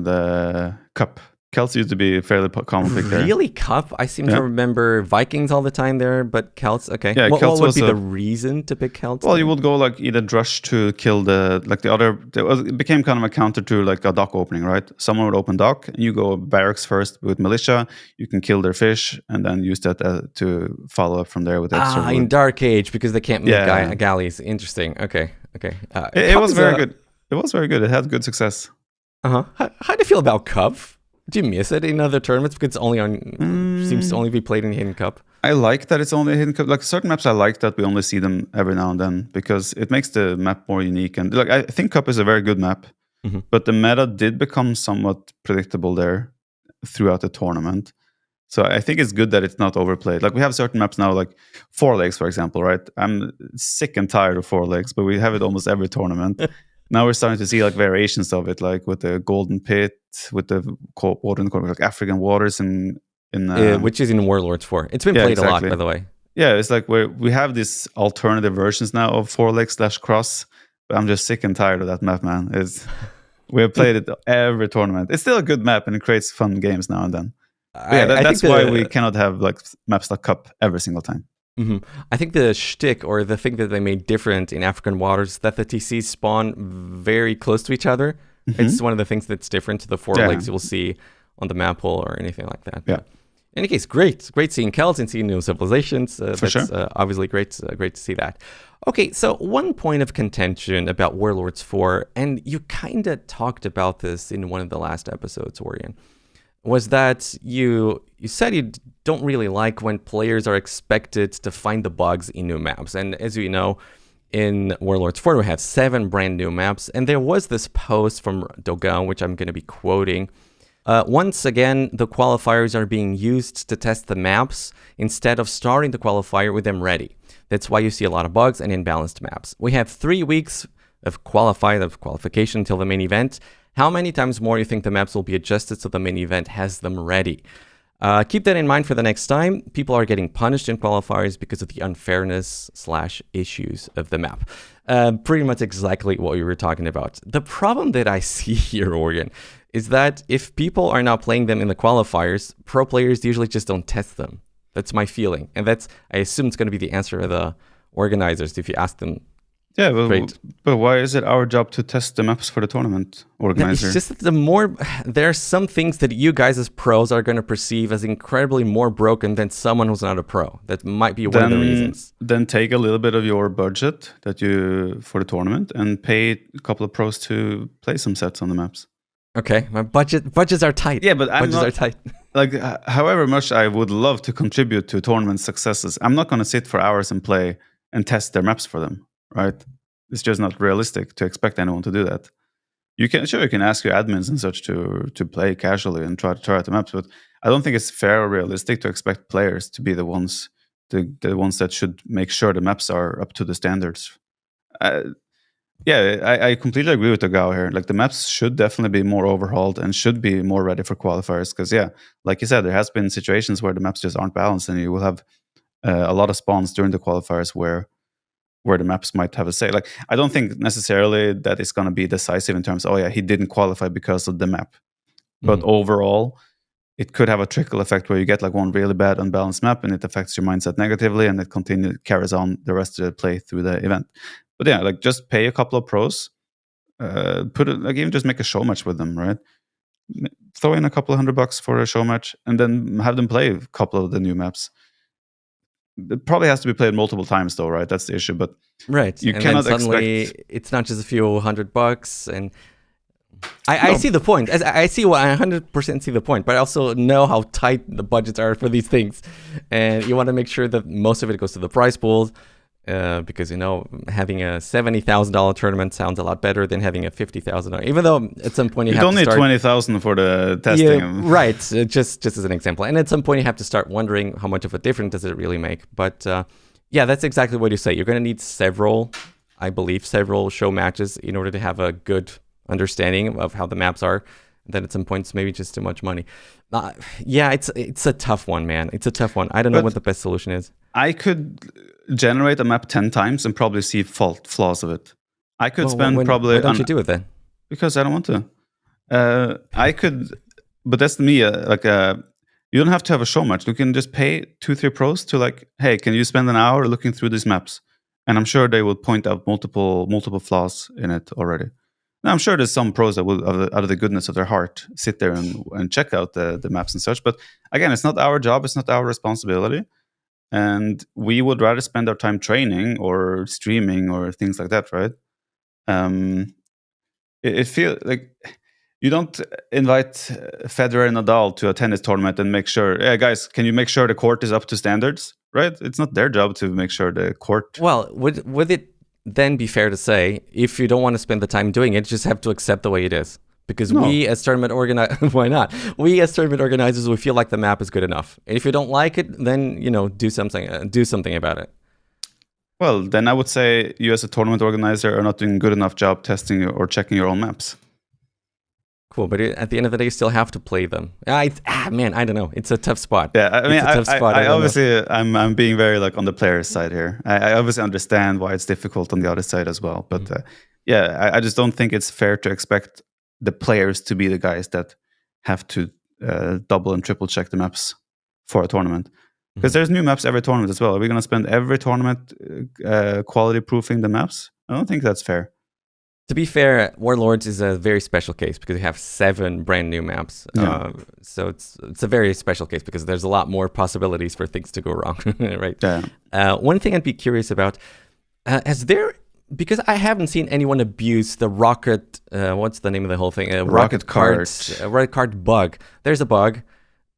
the Cup. Celts used to be a fairly common pick there. Really? Cup? I seem to remember Vikings all the time there, but Celts, okay. Yeah, what would be the reason to pick Celts? Well, you would go like either Drush to kill it became kind of a counter to like a dock opening, right? Someone would open dock, and you go barracks first with militia, you can kill their fish, and then use that to follow up from there with extra wood. In Dark Age, because they can't make galleys. Interesting. Okay. It was very good. It was very good. It had good success. How do you feel about Cup? Do you miss it in other tournaments because it's only seems to only be played in the Hidden Cup? I like that it's only a Hidden Cup. Like certain maps, I like that we only see them every now and then because it makes the map more unique. And like I think Cup is a very good map, but the meta did become somewhat predictable there throughout the tournament. So I think it's good that it's not overplayed. Like we have certain maps now, like Four Legs, for example, right? I'm sick and tired of Four Legs, but we have it almost every tournament. Now we're starting to see like variations of it, like with the Golden Pit, with the like African Waters, which is in Warlords 4. It's been played a lot, by the way. Yeah, it's like we have these alternative versions now of Four Legs / Cross. But I'm just sick and tired of that map, man. We have played it every tournament. It's still a good map, and it creates fun games now and then. That's why we cannot have like maps like Cup every single time. I think the shtick or the thing that they made different in African Waters is that the TCs spawn very close to each other. It's one of the things that's different to the Four Legs you'll see on the map hole or anything like that. Yeah. But in any case, great seeing Celts and seeing new civilizations. That's sure. Obviously great to see that. Okay, so one point of contention about Warlords 4, and you kind of talked about this in one of the last episodes, Orion, was that you said you don't really like when players are expected to find the bugs in new maps. And as you know, in Warlords 4, we have 7 brand new maps. And there was this post from Dogan, which I'm going to be quoting. Once again, the qualifiers are being used to test the maps instead of starting the qualifier with them ready. That's why you see a lot of bugs and imbalanced maps. We have 3 weeks of qualification until the main event. How many times more do you think the maps will be adjusted so the main event has them ready? Keep that in mind for the next time. People are getting punished in qualifiers because of the unfairness / issues of the map. Pretty much exactly what you were talking about. The problem that I see here, Orion, is that if people are not playing them in the qualifiers, pro players usually just don't test them. That's my feeling. And I assume it's going to be the answer of the organizers if you ask them. Yeah, but why is it our job to test the maps for the tournament organizer? It's just that there are some things that you guys as pros are going to perceive as incredibly more broken than someone who's not a pro. That might be one of the reasons. Then take a little bit of your budget for the tournament and pay a couple of pros to play some sets on the maps. Okay, my budgets are tight. Yeah, but I'm budgets not are tight. like however much I would love to contribute to tournament successes, I'm not going to sit for hours and play and test their maps for them, right? It's just not realistic to expect anyone to do that. You can ask your admins and such to play casually and try out the maps, but I don't think it's fair or realistic to expect players to be the ones that should make sure the maps are up to the standards. I completely agree with the Gao here. Like the maps should definitely be more overhauled and should be more ready for qualifiers. Because like you said, there has been situations where the maps just aren't balanced, and you will have a lot of spawns during the qualifiers where the maps might have a say. Like I don't think necessarily that it's going to be decisive in terms of, he didn't qualify because of the map. But overall, it could have a trickle effect where you get like one really bad unbalanced map and it affects your mindset negatively, and it carries on the rest of the play through the event. But yeah, like just pay a couple of pros, even just make a show match with them, right? Throw in a couple of $100 for a show match and then have them play a couple of the new maps. It probably has to be played multiple times though, right? That's the issue. But right, you and cannot then suddenly expect... it's not just a few $100, and I see the point. I see what I 100% see the point, but I also know how tight the budgets are for these things, and you want to make sure that most of it goes to the prize pools. Because having a $70,000 tournament sounds a lot better than having a $50,000. Even though at some point you have don't to start, need $20,000 for the testing. Yeah, right. Just as an example, and at some point you have to start wondering how much of a difference does it really make. But that's exactly what you say. You're going to need several show matches in order to have a good understanding of how the maps are. Then at some points maybe just too much money. It's a tough one, man. It's a tough one. I don't know what the best solution is. I could generate a map 10 times and probably see flaws of it. I could spend probably... Why don't you do it then? Because I don't want to. I could, but that's me. You don't have to have a show match. You can just pay 2-3 pros to like, hey, can you spend an hour looking through these maps? And I'm sure they will point out multiple flaws in it already. Now, I'm sure there's some pros that will, out of the goodness of their heart, sit there and check out the maps and such. But again, it's not our job. It's not our responsibility. And we would rather spend our time training or streaming or things like that, right? It feels like you don't invite Federer and Nadal to a tennis tournament and make sure, hey guys, can you make sure the court is up to standards, right? It's not their job to make sure the court... Well, would it then be fair to say, if you don't want to spend the time doing it, just have to accept the way it is? Because we as tournament organizers, why not? We as tournament organizers, we feel like the map is good enough. And if you don't like it, then do something about it. Well, then I would say you as a tournament organizer are not doing a good enough job testing or checking your own maps. Cool, but at the end of the day, you still have to play them. Man, I don't know. It's a tough spot. Yeah, I mean, I obviously, I'm being very like on the player's side here. I obviously understand why it's difficult on the other side as well. But I just don't think it's fair to expect the players to be the guys that have to double and triple check the maps for a tournament. Because there's new maps every tournament as well. Are we going to spend every tournament quality proofing the maps? I don't think that's fair. To be fair, Warlords is a very special case because you have 7 brand new maps. Yeah. So it's a very special case because there's a lot more possibilities for things to go wrong, right? Yeah. One thing I'd be curious about, because I haven't seen anyone abuse the rocket, what's the name of the whole thing? Rocket cart bug. There's a bug.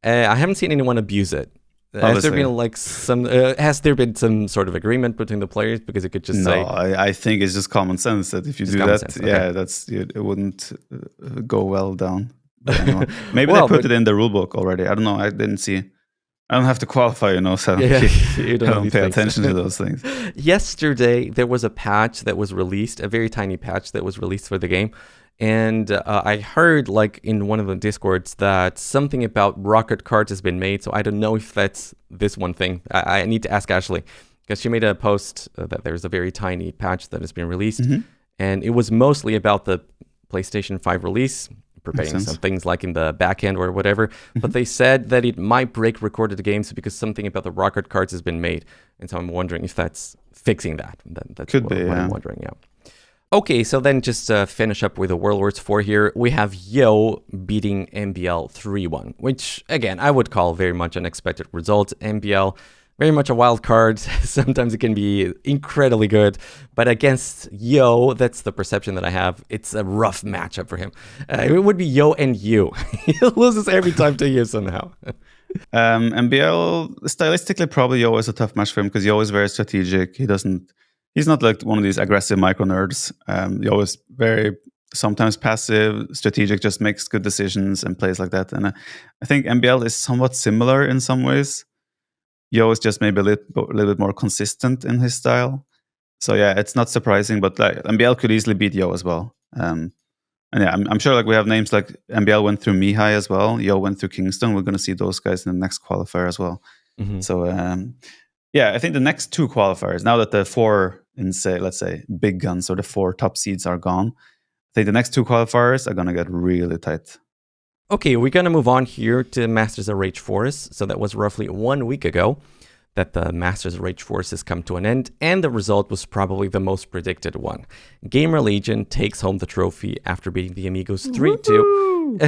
I haven't seen anyone abuse it. Has there been some sort of agreement between the players? Because it could just say... No, I think it's just common sense that if you do that, it wouldn't go well down. But anyway, maybe they put it in the rulebook already. I don't know. I didn't see. I don't have to qualify, so I don't pay attention to those things. Yesterday, there was a patch that was released, a very tiny patch that was released for the game. And I heard, like, in one of the Discords that something about rocket cards has been made. So I don't know if that's this one thing. I need to ask Ashley, because she made a post that there's a very tiny patch that has been released. Mm-hmm. And it was mostly about the PlayStation 5 release, preparing some things like in the back end or whatever. Mm-hmm. But they said that it might break recorded games because something about the rocket cards has been made. And so I'm wondering if that's fixing that. That's what I'm wondering, yeah. Okay, so then just finish up with the Warlords 4 here. We have Yo beating MBL 3-1, which, again, I would call very much an expected result. MBL very much a wild card. Sometimes it can be incredibly good, but against Yo, that's the perception that I have. It's a rough matchup for him. It would be Yo and Yu. He loses every time to Yu somehow. MBL stylistically probably Yo is a tough match for him because Yo is very strategic. He's not like one of these aggressive micro nerds. Yo is very sometimes passive, strategic, just makes good decisions and plays like that. And I think MBL is somewhat similar in some ways. Yo is just maybe a little bit more consistent in his style. So yeah, it's not surprising, but like MBL could easily beat Yo as well. And yeah, I'm sure like we have names like MBL went through Mihai as well. Yo went through Kingston. We're going to see those guys in the next qualifier as well. Mm-hmm. So yeah, I think the next two qualifiers, now that the four let's say big guns or the four top seeds are gone, I think the next two qualifiers are going to get really tight. Okay, we're going to move on here to Masters of Rage Force. So that was roughly 1 week ago that the Masters of Rage Force has come to an end, and the result was probably the most predicted one. GamerLegion takes home the trophy after beating the Amigos 3-2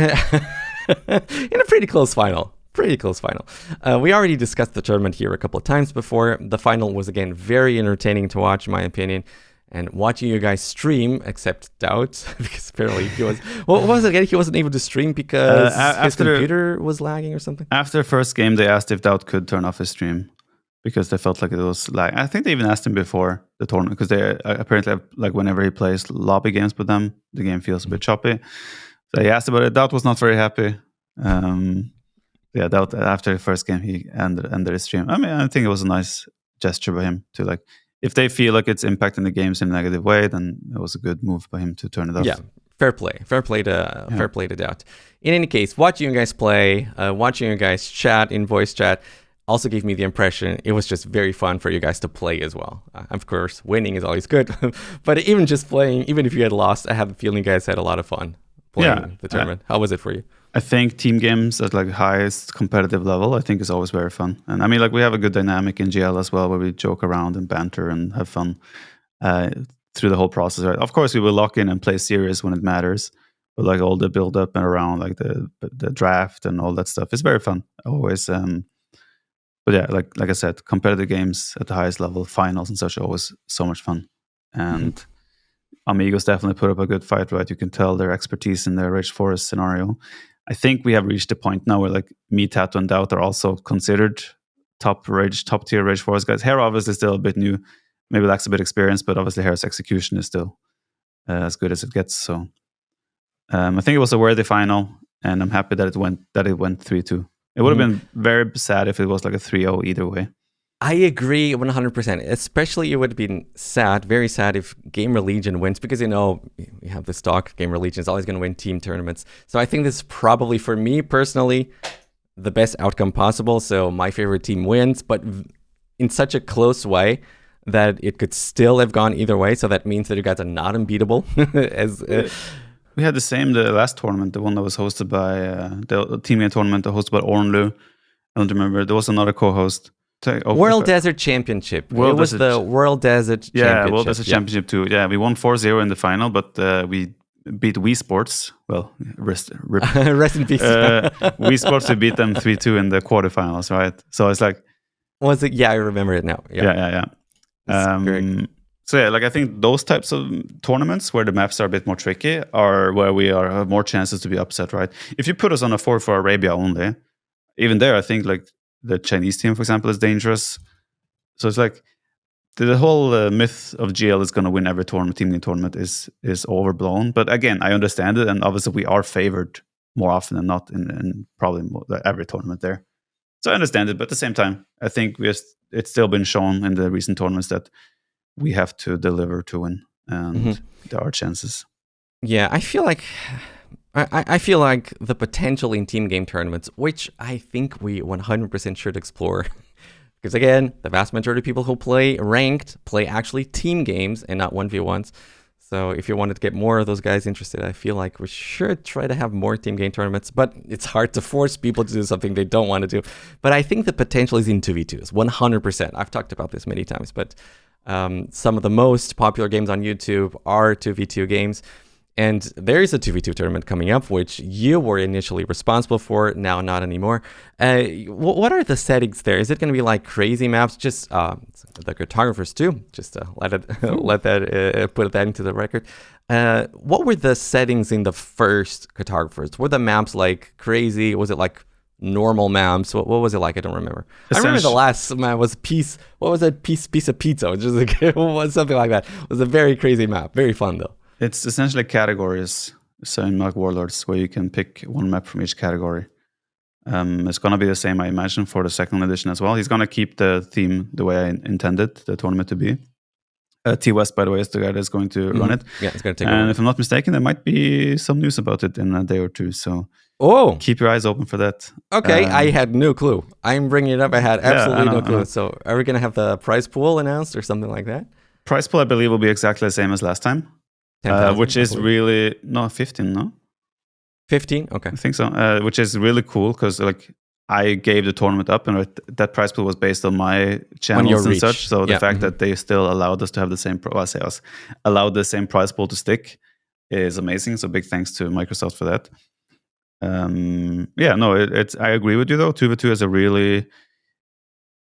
in a pretty close final. We already discussed the tournament here a couple of times before. The final was, again, very entertaining to watch, in my opinion. And watching you guys stream, except DauT, because apparently he was... What was it again? He wasn't able to stream because his computer was lagging or something? After the first game, they asked if DauT could turn off his stream because they felt like it was lagging. I think they even asked him before the tournament because they apparently have, like whenever he plays lobby games with them, the game feels a bit choppy. So he asked about it. DauT was not very happy. Yeah, DauT, after the first game, he ended his stream. I mean, I think it was a nice gesture by him to like... If they feel like it's impacting the games in a negative way, then it was a good move by him to turn it off. Yeah, fair play to DauT. In any case, watching you guys play, watching you guys chat in voice chat, also gave me the impression it was just very fun for you guys to play as well. Of course, winning is always good, but even just playing, even if you had lost, I have a feeling you guys had a lot of fun playing the tournament. How was it for you? I think team games at like highest competitive level, I think is always very fun. And I mean, like we have a good dynamic in GL as well, where we joke around and banter and have fun through the whole process. Right? Of course, we will lock in and play serious when it matters, but like all the build up and around like the draft and all that stuff is very fun always. But yeah, like I said, competitive games at the highest level, finals and such, are always so much fun. And Amigos definitely put up a good fight, right? You can tell their expertise in the Rage Forest scenario. I think we have reached a point now where like me, Tato, and DauT are also considered top tier Rage Forest guys. Hera obviously still a bit new, maybe lacks a bit of experience, but obviously Hera's execution is still as good as it gets. So I think it was a worthy final, and I'm happy that it went 3-2. It would have been very sad if it was like a 3-0 either way. I agree 100%. Especially it would have been sad, very sad if GamerLegion wins, because, you know, we have this talk, GamerLegion is always going to win team tournaments. So I think this is probably, for me personally, the best outcome possible. So my favorite team wins, but in such a close way that it could still have gone either way. So that means that you guys are not unbeatable. We had the same the last tournament, the one that was hosted by the team game tournament hosted by Ornlu. I don't remember. There was another co-host. World Desert Championship. World Desert Championship. Yeah, World Desert Championship too. Yeah, we won 4-0 in the final, but we beat Wii Sports. Well, rest in peace. Wii Sports, we beat them 3-2 in the quarterfinals, right? So it's like... Was it? Yeah, I remember it now. Yeah. So yeah, like I think those types of tournaments where the maps are a bit more tricky are where we have more chances to be upset, right? If you put us on a 4 for Arabia only, even there, I think like the Chinese team, for example, is dangerous. So it's like the whole myth of GL is going to win every tournament, team game tournament is overblown. But again, I understand it, and obviously we are favored more often than not in probably every tournament there. So I understand it, but at the same time, I think it's still been shown in the recent tournaments that we have to deliver to win, and there are chances. Yeah, I feel like the potential in team game tournaments, which I think we 100% should explore. Because again, the vast majority of people who play ranked play actually team games and not 1v1s. So if you wanted to get more of those guys interested, I feel like we should try to have more team game tournaments. But it's hard to force people to do something they don't want to do. But I think the potential is in 2v2s, 100%. I've talked about this many times, but some of the most popular games on YouTube are 2v2 games. And there is a 2v2 tournament coming up, which you were initially responsible for, now not anymore. What are the settings there? Is it going to be like crazy maps? Just the Cartographers too, just to put that into the record. What were the settings in the first Cartographers? Were the maps like crazy? Was it like normal maps? What was it like? I don't remember. I remember the last map was piece of pizza, which is like, it was something like that. It was a very crazy map, very fun though. It's essentially categories. So in like Warlords, where you can pick one map from each category. It's going to be the same, I imagine, for the second edition as well. He's going to keep the theme the way I intended the tournament to be. T West, by the way, is the guy that's going to run it. Yeah, it's going to take And if I'm not mistaken, there might be some news about it in a day or two. So keep your eyes open for that. Okay, I had no clue. I'm bringing it up. I had absolutely no clue. So are we going to have the prize pool announced or something like that? Prize pool, I believe, will be exactly the same as last time. 10,000, which is really 15, no? 15? Okay. I think so. Which is really cool because like I gave the tournament up, and that prize pool was based on my channels and such. So the fact that they still allowed us to have the same, allowed the same prize pool to stick is amazing. So big thanks to Microsoft for that. I agree with you though. 2v2 is a really,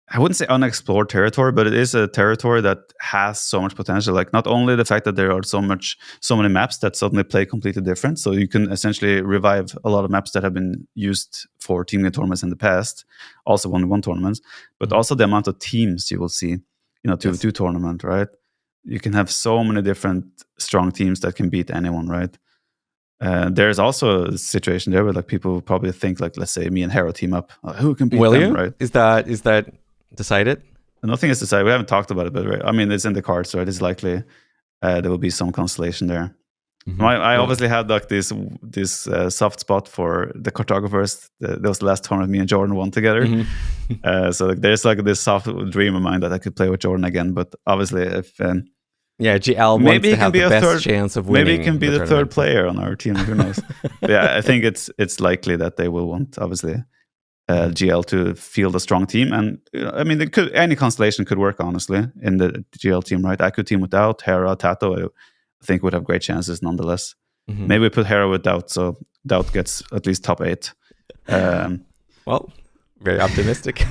I wouldn't say unexplored territory, but it is a territory that has so much potential. Like not only the fact that there are so many maps that suddenly play completely different. So you can essentially revive a lot of maps that have been used for team game tournaments in the past, also 1v1 tournaments, but also the amount of teams you will see in a 2v2 tournament, right? You can have so many different strong teams that can beat anyone, right? There's also a situation there where like people probably think like, let's say me and Hero team up, who can beat them, right? Is that decided? Nothing is decided. We haven't talked about it, but right? I mean, it's in the cards, right? It's likely there will be some constellation there. Mm-hmm. I obviously had like this soft spot for the Cartographers. That was the last tournament me and Jordan won together. Mm-hmm. So like, there's like this soft dream of mine that I could play with Jordan again. But obviously, if GL maybe wants to have the best chance of winning. Maybe he can be the third player on our team. Who knows? I think it's likely that they will want obviously GL to field a strong team, and I mean, any constellation could work honestly in the GL team, right? I could team with DauT, Hera, Tato. I think would have great chances nonetheless. Mm-hmm. Maybe we put Hera with DauT, so DauT gets at least top 8. Well, very optimistic.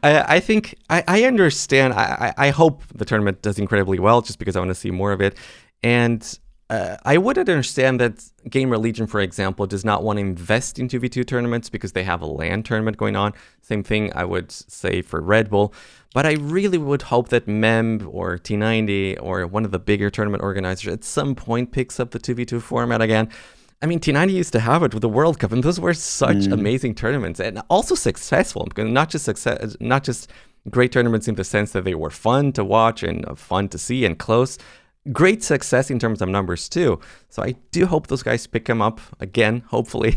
I think I understand. I hope the tournament does incredibly well, just because I want to see more of it. And I would understand that GamerLegion, for example, does not want to invest in 2v2 tournaments because they have a LAN tournament going on. Same thing I would say for Red Bull. But I really would hope that MEMB or T90 or one of the bigger tournament organizers at some point picks up the 2v2 format again. I mean, T90 used to have it with the World Cup, and those were such amazing tournaments, and also successful, because not just great tournaments in the sense that they were fun to watch and fun to see and close. Great success in terms of numbers too. So I do hope those guys pick them up again, hopefully.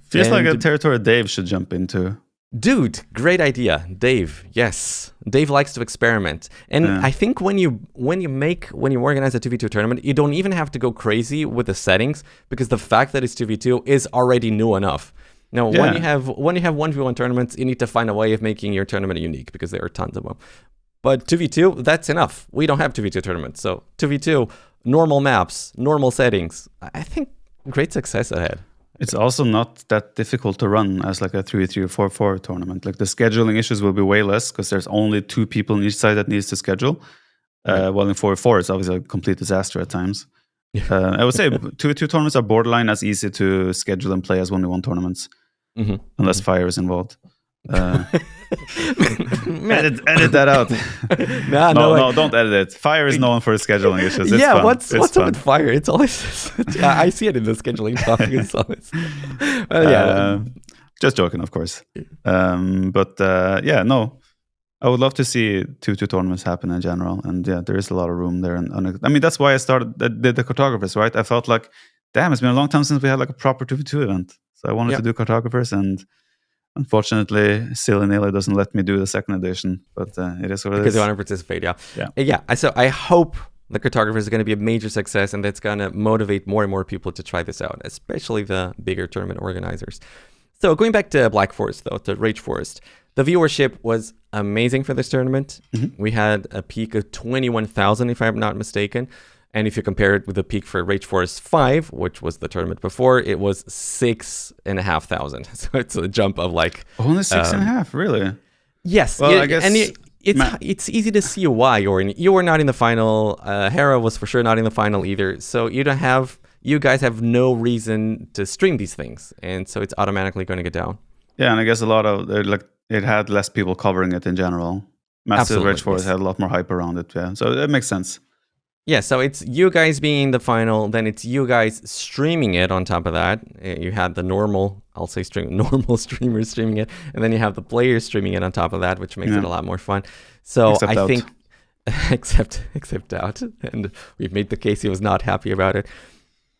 Feels like a territory Dave should jump into. Dude, great idea. Dave, yes. Dave likes to experiment. And I think when you organize a 2v2 tournament, you don't even have to go crazy with the settings, because the fact that it's 2v2 is already new enough. Now, when you have 1v1 tournaments, you need to find a way of making your tournament unique, because there are tons of them. But 2v2, that's enough. We don't have 2v2 tournaments. So 2v2, normal maps, normal settings. I think great success ahead. It's also not that difficult to run as like a 3v3 or 4v4 tournament. Like the scheduling issues will be way less because there's only 2 people on each side that needs to schedule. While in 4v4, it's obviously a complete disaster at times. I would say 2v2 tournaments are borderline as easy to schedule and play as 1v1 tournaments, unless fire is involved. Edit that out. No, don't edit it. Fire is known for scheduling issues. It's fun. What's up with fire? It's always I see it in the scheduling topic. It's always just joking, of course. I would love to see 2v2 tournaments happen in general, and there is a lot of room there. And I mean, that's why I did the Cartographers, right? I felt like, damn, it's been a long time since we had like a proper 2v2 event, so I wanted to do Cartographers, and unfortunately, silly-nilly doesn't let me do the second edition, but it is what it is. Because you want to participate, So I hope the Cartographers is going to be a major success, and that's going to motivate more and more people to try this out, especially the bigger tournament organizers. So going back to Black Forest, though, to Rage Forest, the viewership was amazing for this tournament. Mm-hmm. We had a peak of 21,000, if I'm not mistaken. And if you compare it with the peak for Rage Force 5, which was the tournament before, it was 6,500. So it's a jump of like only 6.5, really? Yes. Well, I guess it's easy to see why, Orion. You were not in the final. Hera was for sure not in the final either. So you guys have no reason to stream these things, and so it's automatically going to get down. Yeah, and I guess a lot of it had less people covering it in general. Massive Rage Force had a lot more hype around it. Yeah, so it makes sense. Yeah, so it's you guys being the final, then it's you guys streaming it on top of that. You had the normal streamers streaming it, and then you have the players streaming it on top of that, which makes it a lot more fun. So except I think, except DauT, and we've made the case he was not happy about it.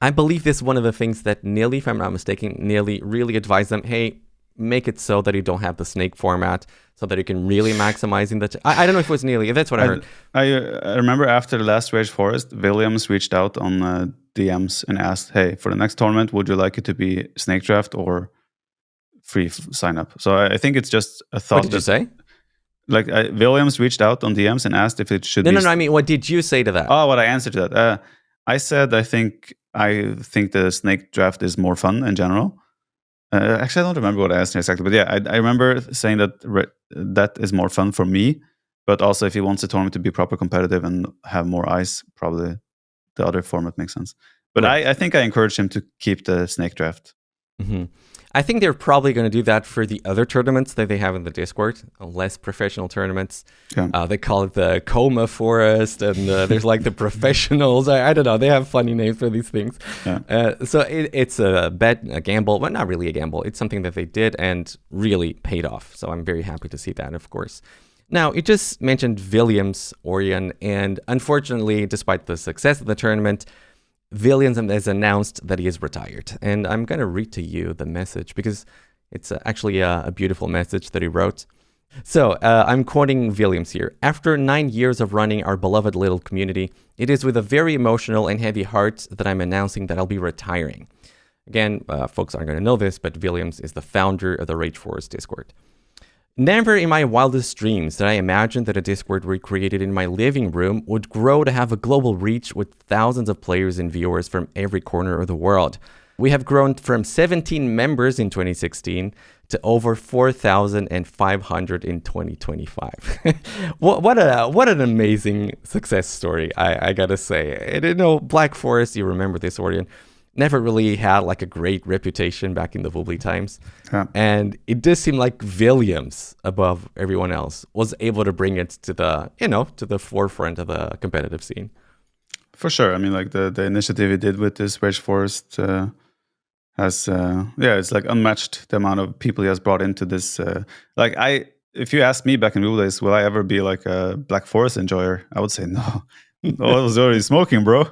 I believe this is one of the things that Nearly, if I'm not mistaken, Nearly really advised them, hey, make it so that you don't have the snake format, so that you can really maximize in the... I don't know if it was Nearly, that's what I heard. I remember after the last Rage Forest, Villiams reached out on DMs and asked, hey, for the next tournament, would you like it to be snake draft or free sign up? So I think it's just a thought. What did you say? Like Villiams reached out on DMs and asked if it should be... No, I mean, what did you say to that? Oh, what I answered to that. I said I think the snake draft is more fun in general. Actually, I don't remember what I asked exactly, but yeah, I remember saying that that is more fun for me. But also, if he wants the tournament to be proper competitive and have more eyes, probably the other format makes sense. But right. I think I encouraged him to keep the snake draft. Mm-hmm. I think they're probably going to do that for the other tournaments that they have in the Discord, less professional tournaments. Yeah. They call it the Coma Forest, and there's like the professionals. I don't know. They have funny names for these things. Yeah. So it's a gamble, but not really a gamble. It's something that they did and really paid off. So I'm very happy to see that, of course. Now, you just mentioned Villiams, Orion, and unfortunately, despite the success of the tournament, Villiams has announced that he is retired. And I'm going to read to you the message because it's actually a beautiful message that he wrote. So I'm quoting Villiams here. After 9 years of running our beloved little community, it is with a very emotional and heavy heart that I'm announcing that I'll be retiring. Again, folks aren't going to know this, but Villiams is the founder of the Rage Forest Discord. Never in my wildest dreams did I imagine that a Discord we created in my living room would grow to have a global reach with thousands of players and viewers from every corner of the world. We have grown from 17 members in 2016 to over 4,500 in 2025. What an amazing success story, I gotta say. And, you know, Black Forest, you remember this, Orion, never really had like a great reputation back in the Woobly times. Yeah. And it does seem like Villiams, above everyone else, was able to bring it to the forefront of the competitive scene. For sure. I mean, like the initiative he did with this Rage Forest has it's like unmatched, the amount of people he has brought into this. If you asked me back in Woobly days, will I ever be like a Black Forest enjoyer? I would say no. I was already smoking, bro.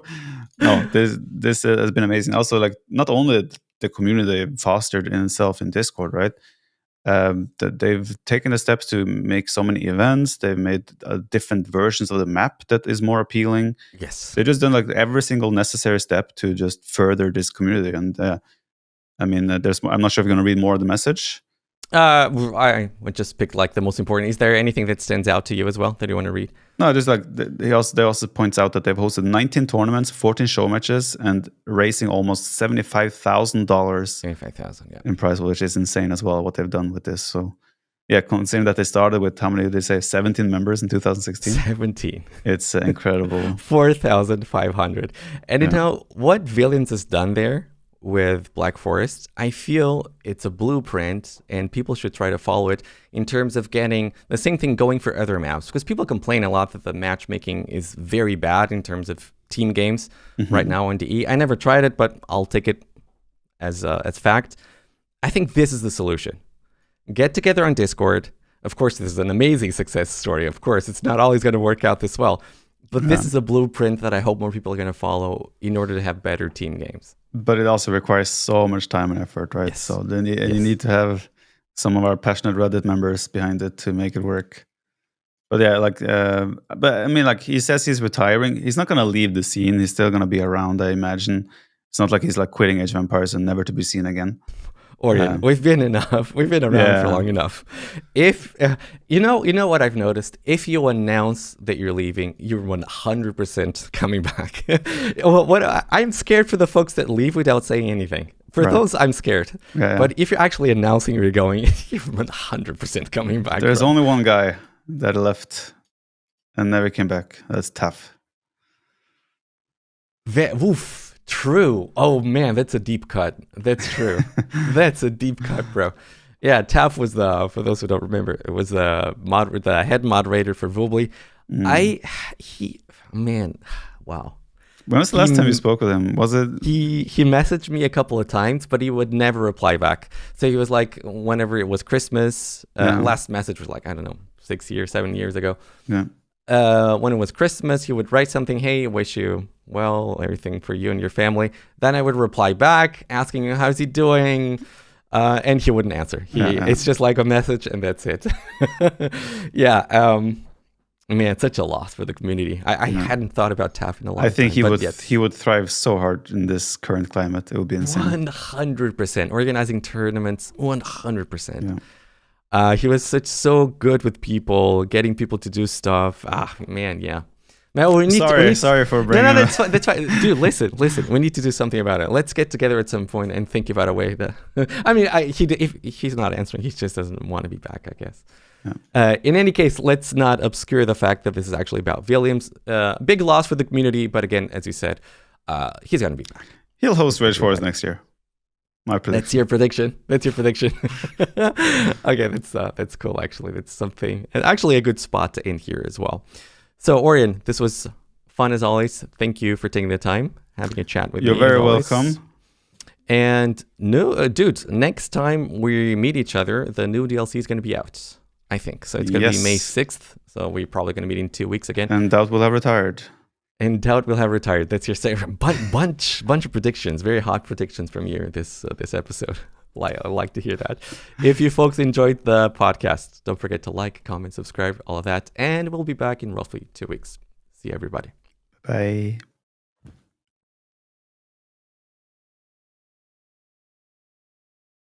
No, this has been amazing. Also, like not only the community they fostered in itself in Discord, right? That they've taken the steps to make so many events. They've made different versions of the map that is more appealing. Yes, they've just done like every single necessary step to just further this community. And I mean, there's. I'm not sure if you're going to read more of the message. I would just pick like the most important. Is there anything that stands out to you as well that you want to read? No, just like they also points out that they've hosted 19 tournaments, 14 show matches, and raising almost $75,000. $75,000, in prize, which is insane as well. What they've done with this. So, yeah, considering that they started with how many did they say? 17 members in 2016. 17. It's incredible. 4,500. And you know what Villiams has done there with Black Forest, I feel it's a blueprint and people should try to follow it in terms of getting the same thing going for other maps, because people complain a lot that the matchmaking is very bad in terms of team games right now on DE. I never tried it, but I'll take it as fact. I think this is the solution. Get together on Discord. Of course, this is an amazing success story. Of course, it's not always going to work out this well. But this is a blueprint that I hope more people are going to follow in order to have better team games. But it also requires so much time and effort, right? Yes. So then you need to have some of our passionate Reddit members behind it to make it work. But yeah, but I mean, like he says he's retiring. He's not going to leave the scene. He's still going to be around, I imagine. It's not like he's like quitting Age of Empires and never to be seen again. Orion, we've been around for long enough. If you know what I've noticed, if you announce that you're leaving, you're 100% coming back. I'm scared for the folks that leave without saying anything. For those, I'm scared. But if you're actually announcing you're going, you're 100% coming back. There's only one guy that left and never came back. That's tough. Woof. True. Oh man, that's a deep cut. That's true. That's a deep cut, bro. Yeah, Taff was for those who don't remember, it was the head moderator for Vubli. Wow. When was the last time you spoke with him? Was it? He messaged me a couple of times, but he would never reply back. So he was like, whenever it was Christmas, last message was like, I don't know, 7 years ago. Yeah. When it was Christmas, he would write something, hey, wish you well, everything for you and your family. Then I would reply back, asking him, how's he doing? And he wouldn't answer. It's just like a message and that's it. Man, it's such a loss for the community. I hadn't thought about Taff in a long time. I think he would thrive so hard in this current climate. It would be insane. 100%. Organizing tournaments, 100%. Yeah. He was so good with people, getting people to do stuff. Man. Sorry for bringing No, that's fine. Dude, listen. We need to do something about it. Let's get together at some point and think about a way that... if he's not answering, he just doesn't want to be back, I guess. Yeah. In any case, let's not obscure the fact that this is actually about Villiams. Big loss for the community, but again, as you said, he's going to be back. He'll host Rage Wars next year. My prediction. That's your prediction. Okay, that's cool, actually. That's something, and actually a good spot to end here as well. So, Orion, this was fun as always. Thank you for taking the time, having a chat with me. You're very welcome. And dude, next time we meet each other, the new DLC is going to be out, I think. So it's going to be May 6th. So we're probably going to meet in 2 weeks again. And DauT will have retired. That's your favorite. Bunch of predictions, very hot predictions from you this episode. I like to hear that. If you folks enjoyed the podcast, don't forget to like, comment, subscribe, all of that. And we'll be back in roughly 2 weeks. See everybody. Bye.